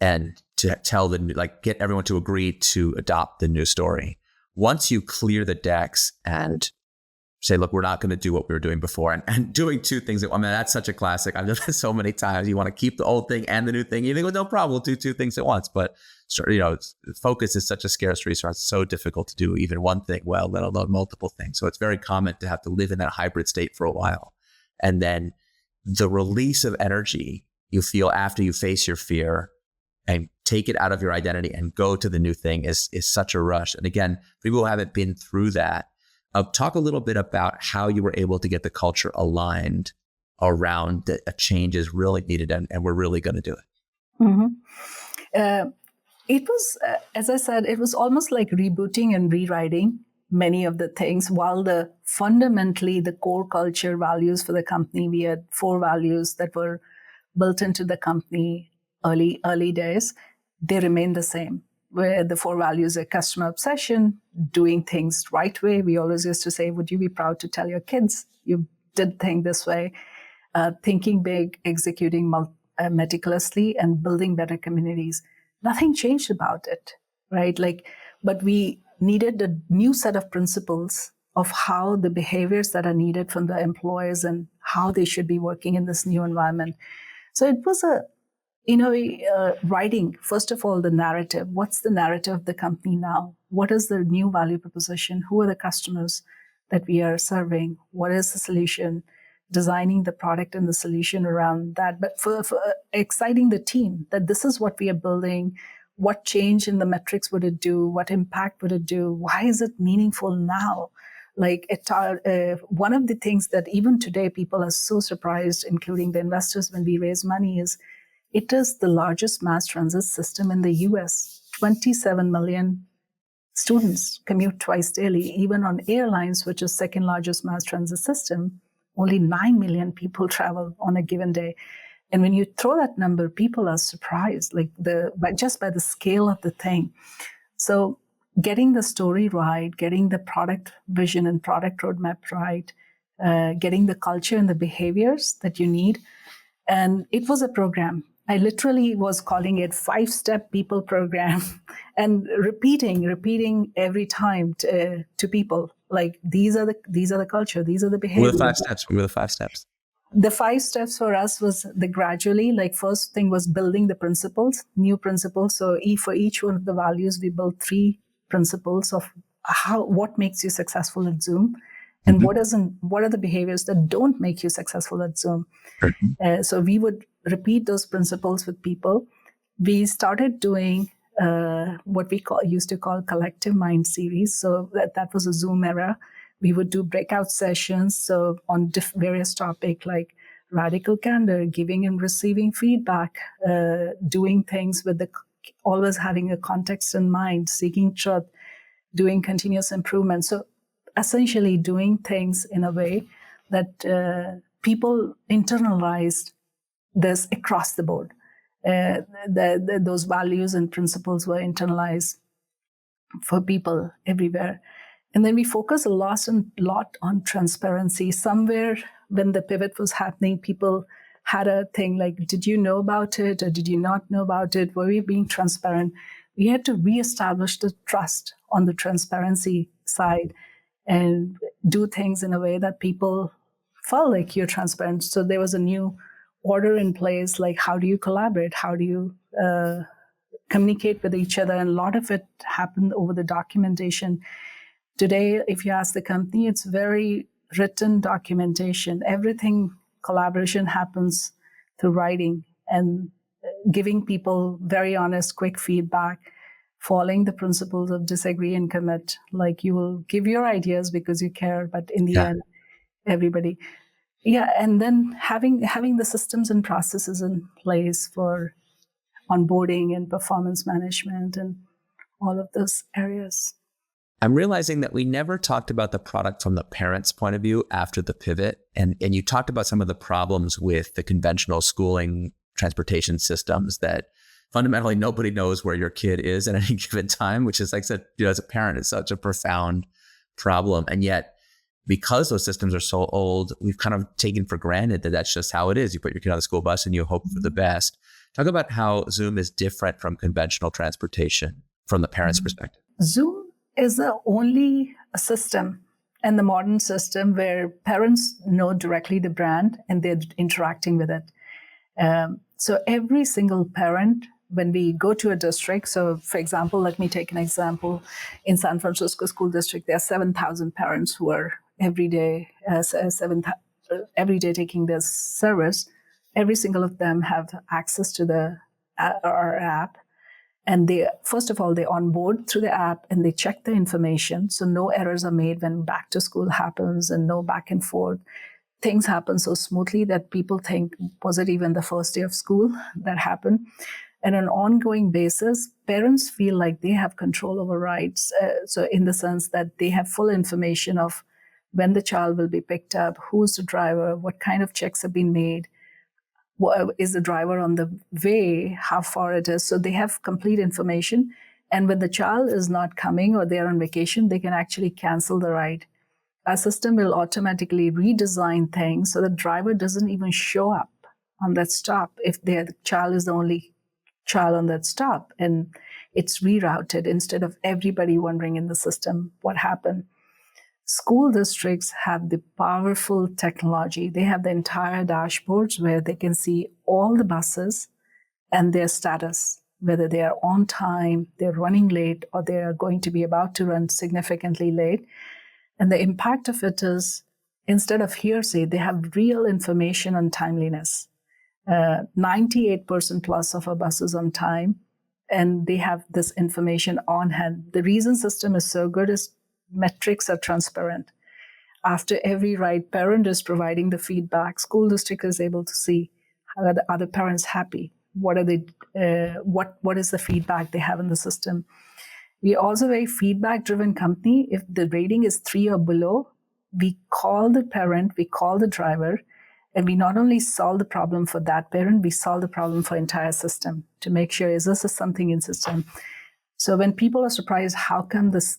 and to tell get everyone to agree to adopt the new story. Once you clear the decks and say, look, we're not going to do what we were doing before, and doing two things. I mean, that's such a classic. I've done this so many times. You want to keep the old thing and the new thing. You think, well, no problem, we'll do two things at once. But focus is such a scarce resource. It's so difficult to do even one thing well, let alone multiple things. So it's very common to have to live in that hybrid state for a while. And then the release of energy you feel after you face your fear and take it out of your identity and go to the new thing is such a rush. And again, people who haven't been through that, talk a little bit about how you were able to get the culture aligned around that a change is really needed and we're really going to do it. Mm-hmm. It was, as I said, it was almost like rebooting and rewriting many of the things, while fundamentally the core culture values for the company, we had 4 values that were built into the company early days, they remain the same. Where the 4 values are customer obsession, doing things right way. We always used to say, would you be proud to tell your kids you did things this way? Thinking big, executing meticulously, and building better communities. Nothing changed about it, right? But we needed a new set of principles of how the behaviors that are needed from the employees and how they should be working in this new environment. So it was writing, first of all, the narrative. What's the narrative of the company now? What is the new value proposition? Who are the customers that we are serving? What is the solution? Designing the product and the solution around that. But for exciting the team that this is what we are building. What change in the metrics would it do? What impact would it do? Why is it meaningful now? One of the things that even today people are so surprised, including the investors when we raise money, is it is the largest mass transit system in the US. 27 million students commute twice daily. Even on airlines, which is second largest mass transit system, only 9 million people travel on a given day. And when you throw that number, people are surprised, just by the scale of the thing. So getting the story right, getting the product vision and product roadmap right, getting the culture and the behaviors that you need. And it was a program. I literally was calling it 5-step people program and repeating every time to people, like these are the culture, these are the behaviors. What were the 5 steps? The 5 steps for us was the gradually, first thing was building the principles, new principles. So for each one of the values, we built 3 principles of what makes you successful at Zoom, and what are the behaviors that don't make you successful at Zoom. So we would repeat those principles with people. We started doing what we used to call collective mind series. So that was a Zoom era. We would do breakout sessions, so on various topics like radical candor, giving and receiving feedback, doing things with always having a context in mind, seeking truth, doing continuous improvement. So essentially doing things in a way that people internalized this across the board. Those values and principles were internalized for people everywhere. And then we focus a lot on transparency. Somewhere when the pivot was happening, people had a thing like, did you know about it or did you not know about it? Were we being transparent? We had to reestablish the trust on the transparency side and do things in a way that people felt like you're transparent. So there was a new order in place, like how do you collaborate? How do you communicate with each other? And a lot of it happened over the documentation. Today, if you ask the company, it's very written documentation. Everything, collaboration happens through writing and giving people very honest, quick feedback, following the principles of disagree and commit. Like you will give your ideas because you care, but in the end, everybody. Yeah, and then having the systems and processes in place for onboarding and performance management and all of those areas. I'm realizing that we never talked about the product from the parent's point of view after the pivot. And you talked about some of the problems with the conventional schooling transportation systems that fundamentally nobody knows where your kid is at any given time, which is, like I said, as a parent, it's such a profound problem. And yet because those systems are so old, we've kind of taken for granted that that's just how it is. You put your kid on the school bus and you hope for the best. Talk about how Zum is different from conventional transportation from the parent's perspective. Zoom is the only system and the modern system where parents know directly the brand and they're interacting with it. So every single parent, when we go to a district, so for example, let me take an example. In San Francisco School District, there are 7,000 parents who are every day taking this service. Every single of them have access to our app. And they, first of all, they onboard through the app and they check the information. So no errors are made when back to school happens and no back and forth. Things happen so smoothly that people think, was it even the first day of school that happened? And on an ongoing basis, parents feel like they have control over rights. So in the sense that they have full information of when the child will be picked up, who's the driver, what kind of checks have been made, is the driver on the way, how far it is. So they have complete information. And when the child is not coming or they're on vacation, they can actually cancel the ride. Our system will automatically redesign things so the driver doesn't even show up on that stop if the child is the only child on that stop. And it's rerouted instead of everybody wondering in the system what happened. School districts have the powerful technology. They have the entire dashboards where they can see all the buses and their status, whether they are on time, they're running late, or they are going to be about to run significantly late. And the impact of it is, instead of hearsay, they have real information on timeliness. 98% plus of our buses on time, and they have this information on hand. The reason system is so good is metrics are transparent. After every ride, parent is providing the feedback. School district is able to see how the other parents happy. What are they? What is the feedback they have in the system? We are also a very feedback-driven company. If the rating is 3 or below, we call the parent, we call the driver, and we not only solve the problem for that parent, we solve the problem for entire system to make sure is this something in system. So when people are surprised, how come this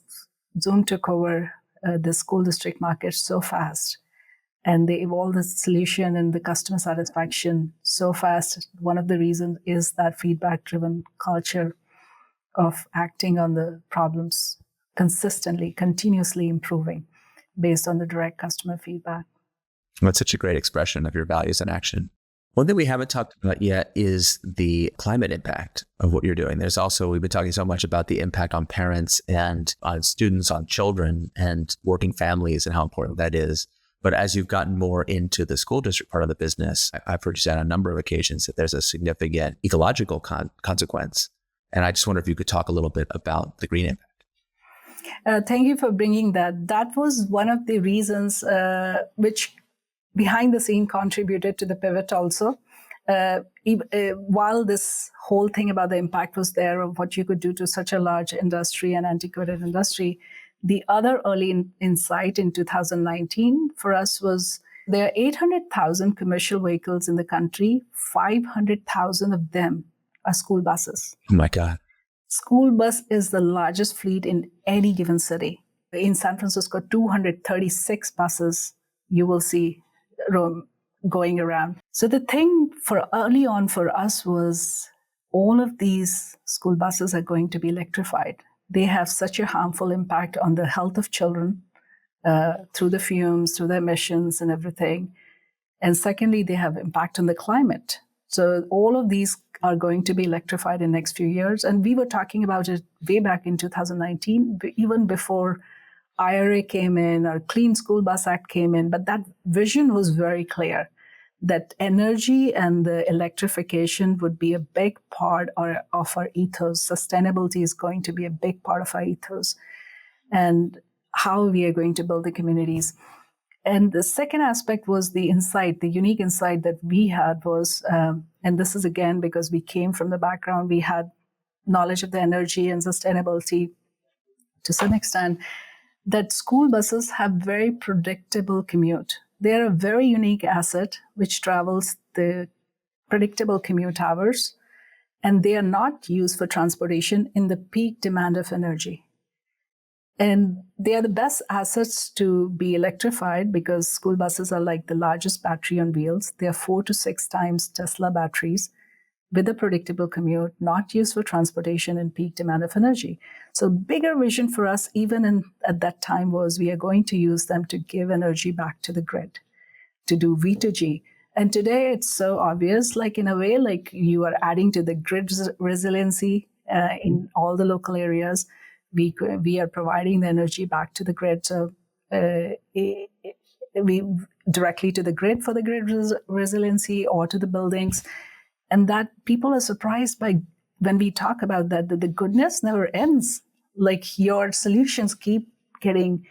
Zoom took over the school district market so fast, and they evolved the solution and the customer satisfaction so fast, one of the reasons is that feedback-driven culture of acting on the problems consistently, continuously improving based on the direct customer feedback. That's such a great expression of your values in action. One thing we haven't talked about yet is the climate impact of what you're doing. There's also, we've been talking so much about the impact on parents and on students, on children and working families and how important that is. But as you've gotten more into the school district part of the business, I've heard you say on a number of occasions that there's a significant ecological consequence. And I just wonder if you could talk a little bit about the green impact. Thank you for bringing that. That was one of the reasons which behind the scene contributed to the pivot also. While this whole thing about the impact was there of what you could do to such a large industry and antiquated industry, the other early insight in 2019 for us was there are 800,000 commercial vehicles in the country, 500,000 of them are school buses. Oh my God. School bus is the largest fleet in any given city. In San Francisco, 236 buses you will see going around. So the thing for early on for us was all of these school buses are going to be electrified. They have such a harmful impact on the health of children through the fumes, through the emissions and everything. And secondly, they have impact on the climate. So all of these are going to be electrified in the next few years. And we were talking about it way back in 2019, even before IRA came in or Clean School Bus Act came in. But that vision was very clear that energy and the electrification would be a big part of our ethos. Sustainability is going to be a big part of our ethos and how we are going to build the communities. And the second aspect was the insight, the unique insight that we had was, and this is again because we came from the background, we had knowledge of the energy and sustainability to some extent, that school buses have very predictable commute. They're a very unique asset which travels the predictable commute hours, and they are not used for transportation in the peak demand of energy. And they are the best assets to be electrified because school buses are like the largest battery on wheels. They are 4 to 6 times Tesla batteries with a predictable commute, not used for transportation and peak demand of energy. So bigger vision for us, at that time, was we are going to use them to give energy back to the grid, to do V2G. And today it's so obvious, like in a way, like you are adding to the grid resiliency in all the local areas. We are providing the energy back to the grid. So we directly to the grid for the grid resiliency or to the buildings. And that people are surprised by when we talk about that the goodness never ends. Like your solutions keep giving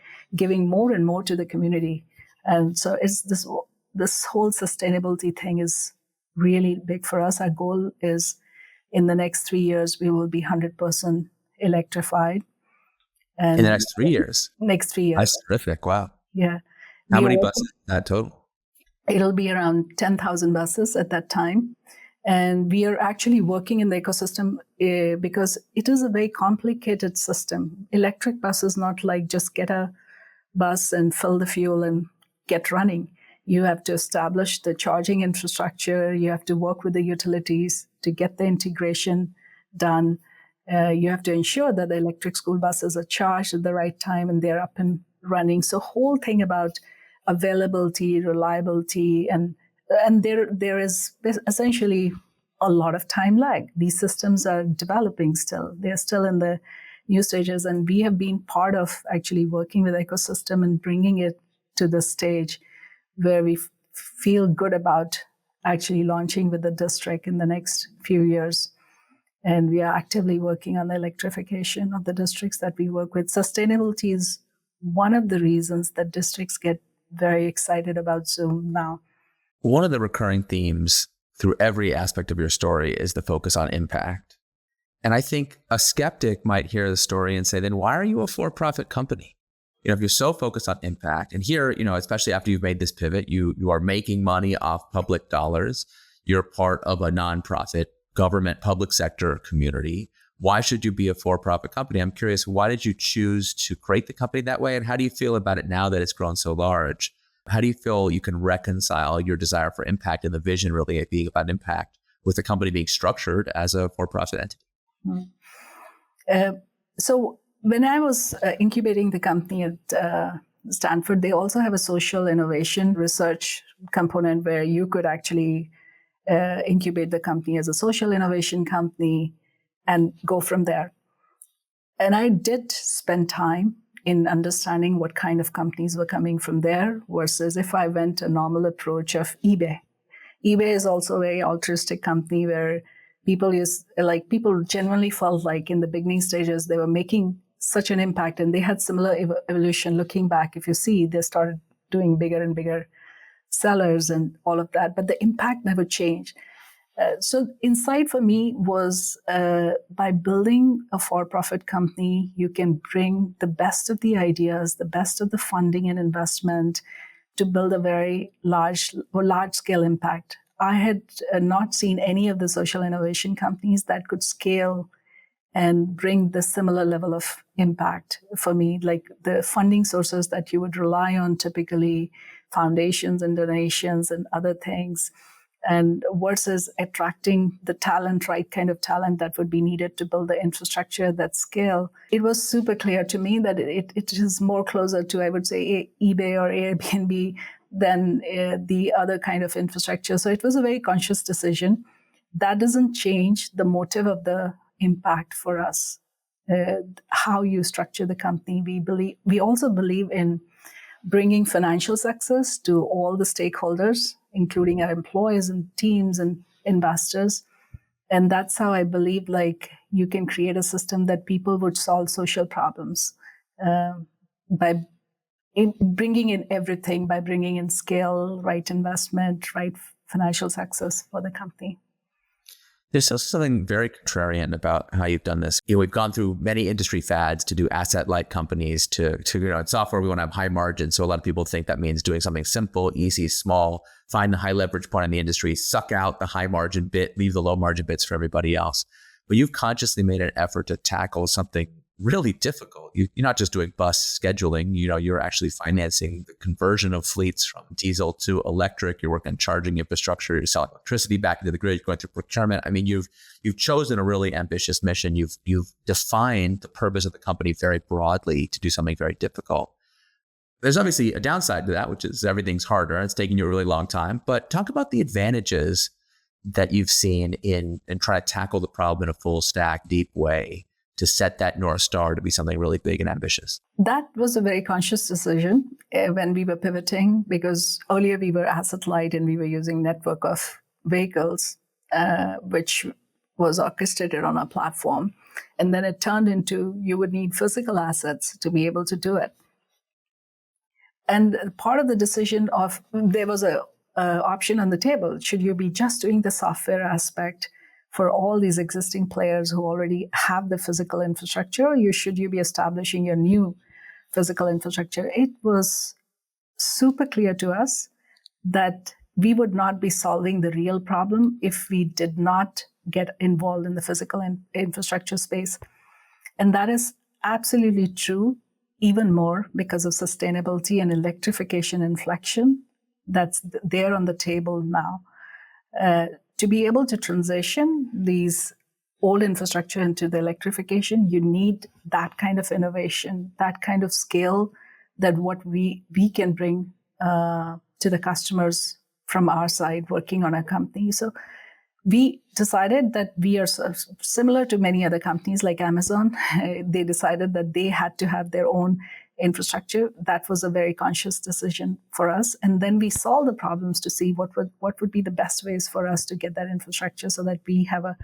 more and more to the community. And so it's this whole sustainability thing is really big for us. Our goal is in the next 3 years, we will be 100% electrified. And in the next 3 years? Next 3 years. That's terrific. Wow. Yeah. How many buses total? It'll be around 10,000 buses at that time. And we are actually working in the ecosystem because it is a very complicated system. Electric bus is not like just get a bus and fill the fuel and get running. You have to establish the charging infrastructure. You have to work with the utilities to get the integration done. You have to ensure that the electric school buses are charged at the right time and they're up and running. So whole thing about availability, reliability, and there is essentially a lot of time lag. These systems are developing still. They're still in the new stages. And we have been part of actually working with ecosystem and bringing it to the stage where we feel good about actually launching with the district in the next few years. And we are actively working on the electrification of the districts that we work with. Sustainability is one of the reasons that districts get very excited about Zum now. One of the recurring themes through every aspect of your story is the focus on impact. And I think a skeptic might hear the story and say, then why are you a for-profit company? If you're so focused on impact, and here, especially after you've made this pivot, you are making money off public dollars. You're part of a nonprofit, government, public sector community. Why should you be a for-profit company? I'm curious, why did you choose to create the company that way? And how do you feel about it now that it's grown so large? How do you feel you can reconcile your desire for impact and the vision really being about impact with the company being structured as a for-profit entity? So when I was incubating the company at Stanford, they also have a social innovation research component where you could actually incubate the company as a social innovation company and go from there. And I did spend time in understanding what kind of companies were coming from there versus if I went a normal approach of eBay. eBay is also a very altruistic company where people genuinely felt like in the beginning stages, they were making such an impact and they had similar evolution. Looking back, if you see, they started doing bigger and bigger sellers and all of that, but the impact never changed. So insight for me was by building a for-profit company, you can bring the best of the ideas, the best of the funding and investment to build a very large-scale impact. I had not seen any of the social innovation companies that could scale and bring the similar level of impact for me, like the funding sources that you would rely on, typically foundations and donations and other things, and versus attracting the talent, right kind of talent that would be needed to build the infrastructure that scale. It was super clear to me that it is more closer to, I would say, eBay or Airbnb than the other kind of infrastructure. So it was a very conscious decision. That doesn't change the motive of the impact for us, how you structure the company. We also believe in bringing financial success to all the stakeholders, including our employees and teams and investors. And that's how I believe you can create a system that people would solve social problems by bringing in everything, by bringing in scale, right investment, right financial success for the company. There's also something very contrarian about how you've done this. We've gone through many industry fads to do asset-light companies to in software, we want to have high margins. So a lot of people think that means doing something simple, easy, small, find the high leverage point in the industry, suck out the high margin bit, leave the low margin bits for everybody else. But you've consciously made an effort to tackle something really difficult. You're not just doing bus scheduling, you're actually financing the conversion of fleets from diesel to electric. You're working on charging infrastructure. You're selling electricity back into the grid. You're going through procurement. I mean, you've chosen a really ambitious mission. You've defined the purpose of the company very broadly to do something very difficult. There's obviously a downside to that, which is everything's harder. It's taking you a really long time. But talk about the advantages that you've seen in trying to tackle the problem in a full stack, deep way to set that North Star to be something really big and ambitious. That was a very conscious decision when we were pivoting, because earlier we were asset light and we were using network of vehicles, which was orchestrated on our platform. And then it turned into you would need physical assets to be able to do it. And part of the decision of there was a option on the table. Should you be just doing the software aspect for all these existing players who already have the physical infrastructure, or should you be establishing your new physical infrastructure? It was super clear to us that we would not be solving the real problem if we did not get involved in the physical infrastructure space. And that is absolutely true, even more because of sustainability and electrification inflection that's there on the table now. To be able to transition these old infrastructure into the electrification, you need that kind of innovation, that kind of scale, that what we can bring to the customers from our side working on our company. So we decided that we are similar to many other companies like Amazon. They decided that they had to have their own infrastructure. That was a very conscious decision for us. And then we solved the problems to see what would be the best ways for us to get that infrastructure so that we have a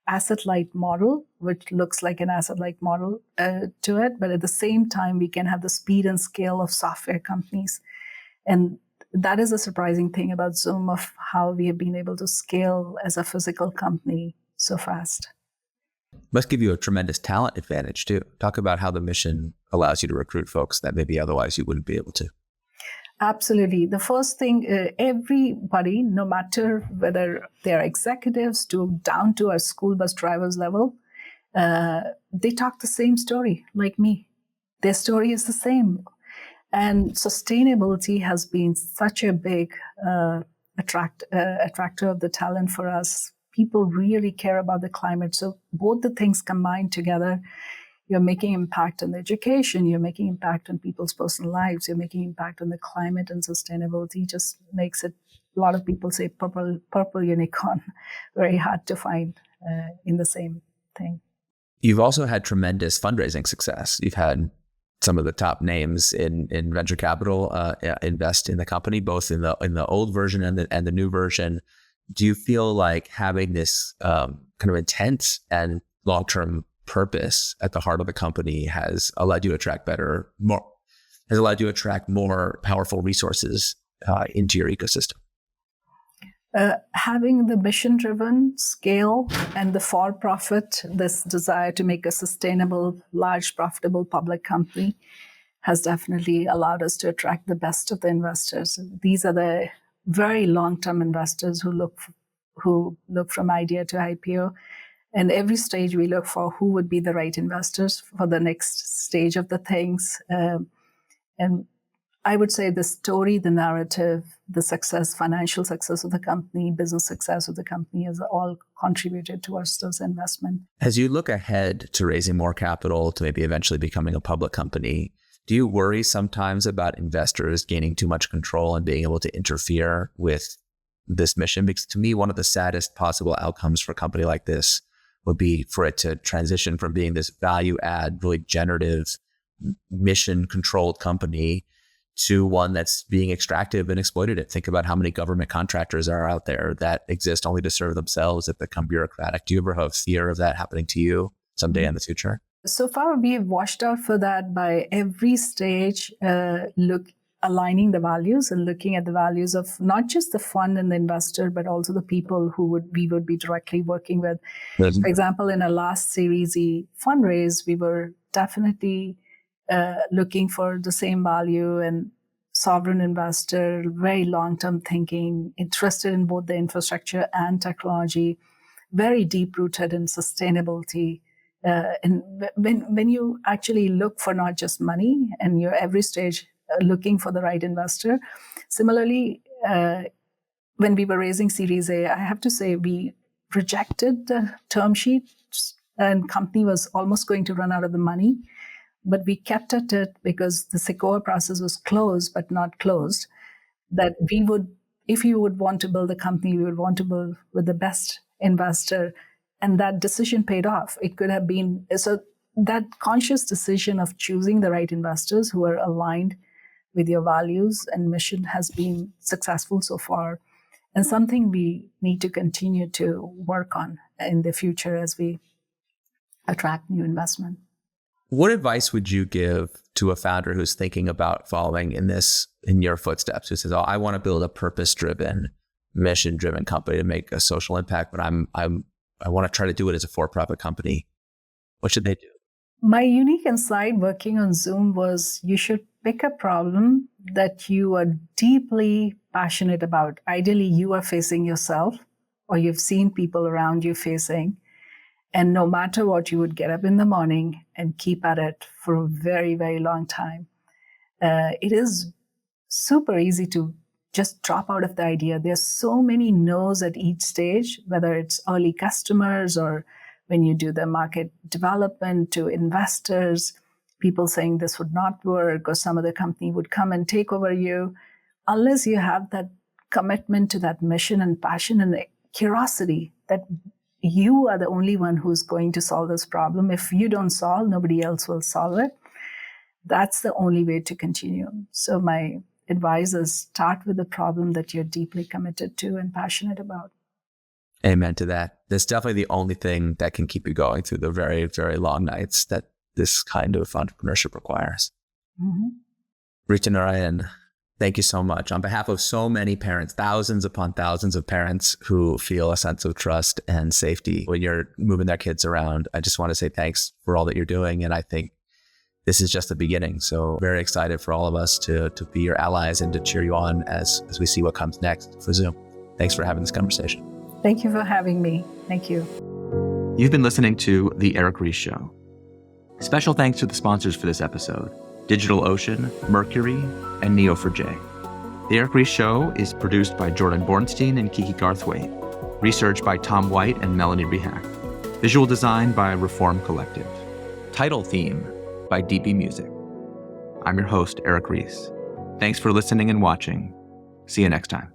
asset-light model, which looks like an asset-light model to it. But at the same time, we can have the speed and scale of software companies. And that is a surprising thing about Zum, of how we have been able to scale as a physical company so fast. Must give you a tremendous talent advantage too. Talk about how the mission allows you to recruit folks that maybe otherwise you wouldn't be able to. Absolutely. The first thing, everybody, no matter whether they're executives down to our school bus drivers level, they talk the same story like me. Their story is the same. And sustainability has been such a big attractor of the talent for us. People really care about the climate. So both the things combined together, you're making impact on the education, you're making impact on people's personal lives, you're making impact on the climate, and sustainability just makes it, a lot of people say purple unicorn, very hard to find in the same thing. You've also had tremendous fundraising success. You've had some of the top names in venture capital invest in the company, both in the old version and the new version. Do you feel like having this kind of intent and long-term purpose at the heart of the company has allowed you to attract more powerful resources into your ecosystem? Having the mission-driven scale and the for-profit, this desire to make a sustainable, large, profitable public company has definitely allowed us to attract the best of the investors. These are the very long-term investors who look from idea to IPO. And every stage we look for who would be the right investors for the next stage of the things. And I would say the story, the narrative, the success, financial success of the company, business success of the company has all contributed towards those investments. As you look ahead to raising more capital, to maybe eventually becoming a public company, do you worry sometimes about investors gaining too much control and being able to interfere with this mission? Because to me, one of the saddest possible outcomes for a company like this would be for it to transition from being this value add, really generative, mission controlled company to one that's being extractive and exploitative. Think about how many government contractors are out there that exist only to serve themselves, that become bureaucratic. Do you ever have fear of that happening to you someday in the future? So far, we've watched out for that by every stage, aligning the values and looking at the values of not just the fund and the investor, but also the people we would be directly working with. Mm-hmm. For example, in our last Series E fundraise, we were definitely looking for the same value and sovereign investor, very long-term thinking, interested in both the infrastructure and technology, very deep-rooted in sustainability, And when you actually look for not just money and you're every stage looking for the right investor, similarly, when we were raising Series A, I have to say we rejected the term sheet and company was almost going to run out of the money. But we kept at it because the Sequoia process was closed, but not closed, that we would, if you would want to build a company, we would want to build with the best investor. And that decision paid off. It could have been, so that conscious decision of choosing the right investors who are aligned with your values and mission has been successful so far, and something we need to continue to work on in the future as we attract new investment. What advice would you give to a founder who's thinking about following in your footsteps, who says, "Oh, I want to build a purpose-driven, mission-driven company to make a social impact, but I want to try to do it as a for-profit company"? What should they do? My unique insight working on Zoom was you should pick a problem that you are deeply passionate about. Ideally, you are facing yourself or you've seen people around you facing. And no matter what, you would get up in the morning and keep at it for a very, very long time. It is super easy to just drop out of the idea. There's so many no's at each stage, whether it's early customers or when you do the market development to investors, people saying this would not work or some other company would come and take over you. Unless you have that commitment to that mission and passion and curiosity that you are the only one who's going to solve this problem. If you don't solve, nobody else will solve it. That's the only way to continue. So my advice is start with a problem that you're deeply committed to and passionate about. Amen to that. That's definitely the only thing that can keep you going through the very, very long nights that this kind of entrepreneurship requires. Mm-hmm. Ritu Narayan, thank you so much. On behalf of so many parents, thousands upon thousands of parents who feel a sense of trust and safety when you're moving their kids around, I just want to say thanks for all that you're doing. And I think this is just the beginning. So very excited for all of us to be your allies and to cheer you on as we see what comes next for Zoom. Thanks for having this conversation. Thank you for having me. Thank you. You've been listening to The Eric Ries Show. Special thanks to the sponsors for this episode: DigitalOcean, Mercury, and Neo4j. The Eric Ries Show is produced by Jordan Bornstein and Kiki Garthwaite. Research by Tom White and Melanie Rehack. Visual design by Reform Collective. Title theme by DB Music. I'm your host, Eric Ries. Thanks for listening and watching. See you next time.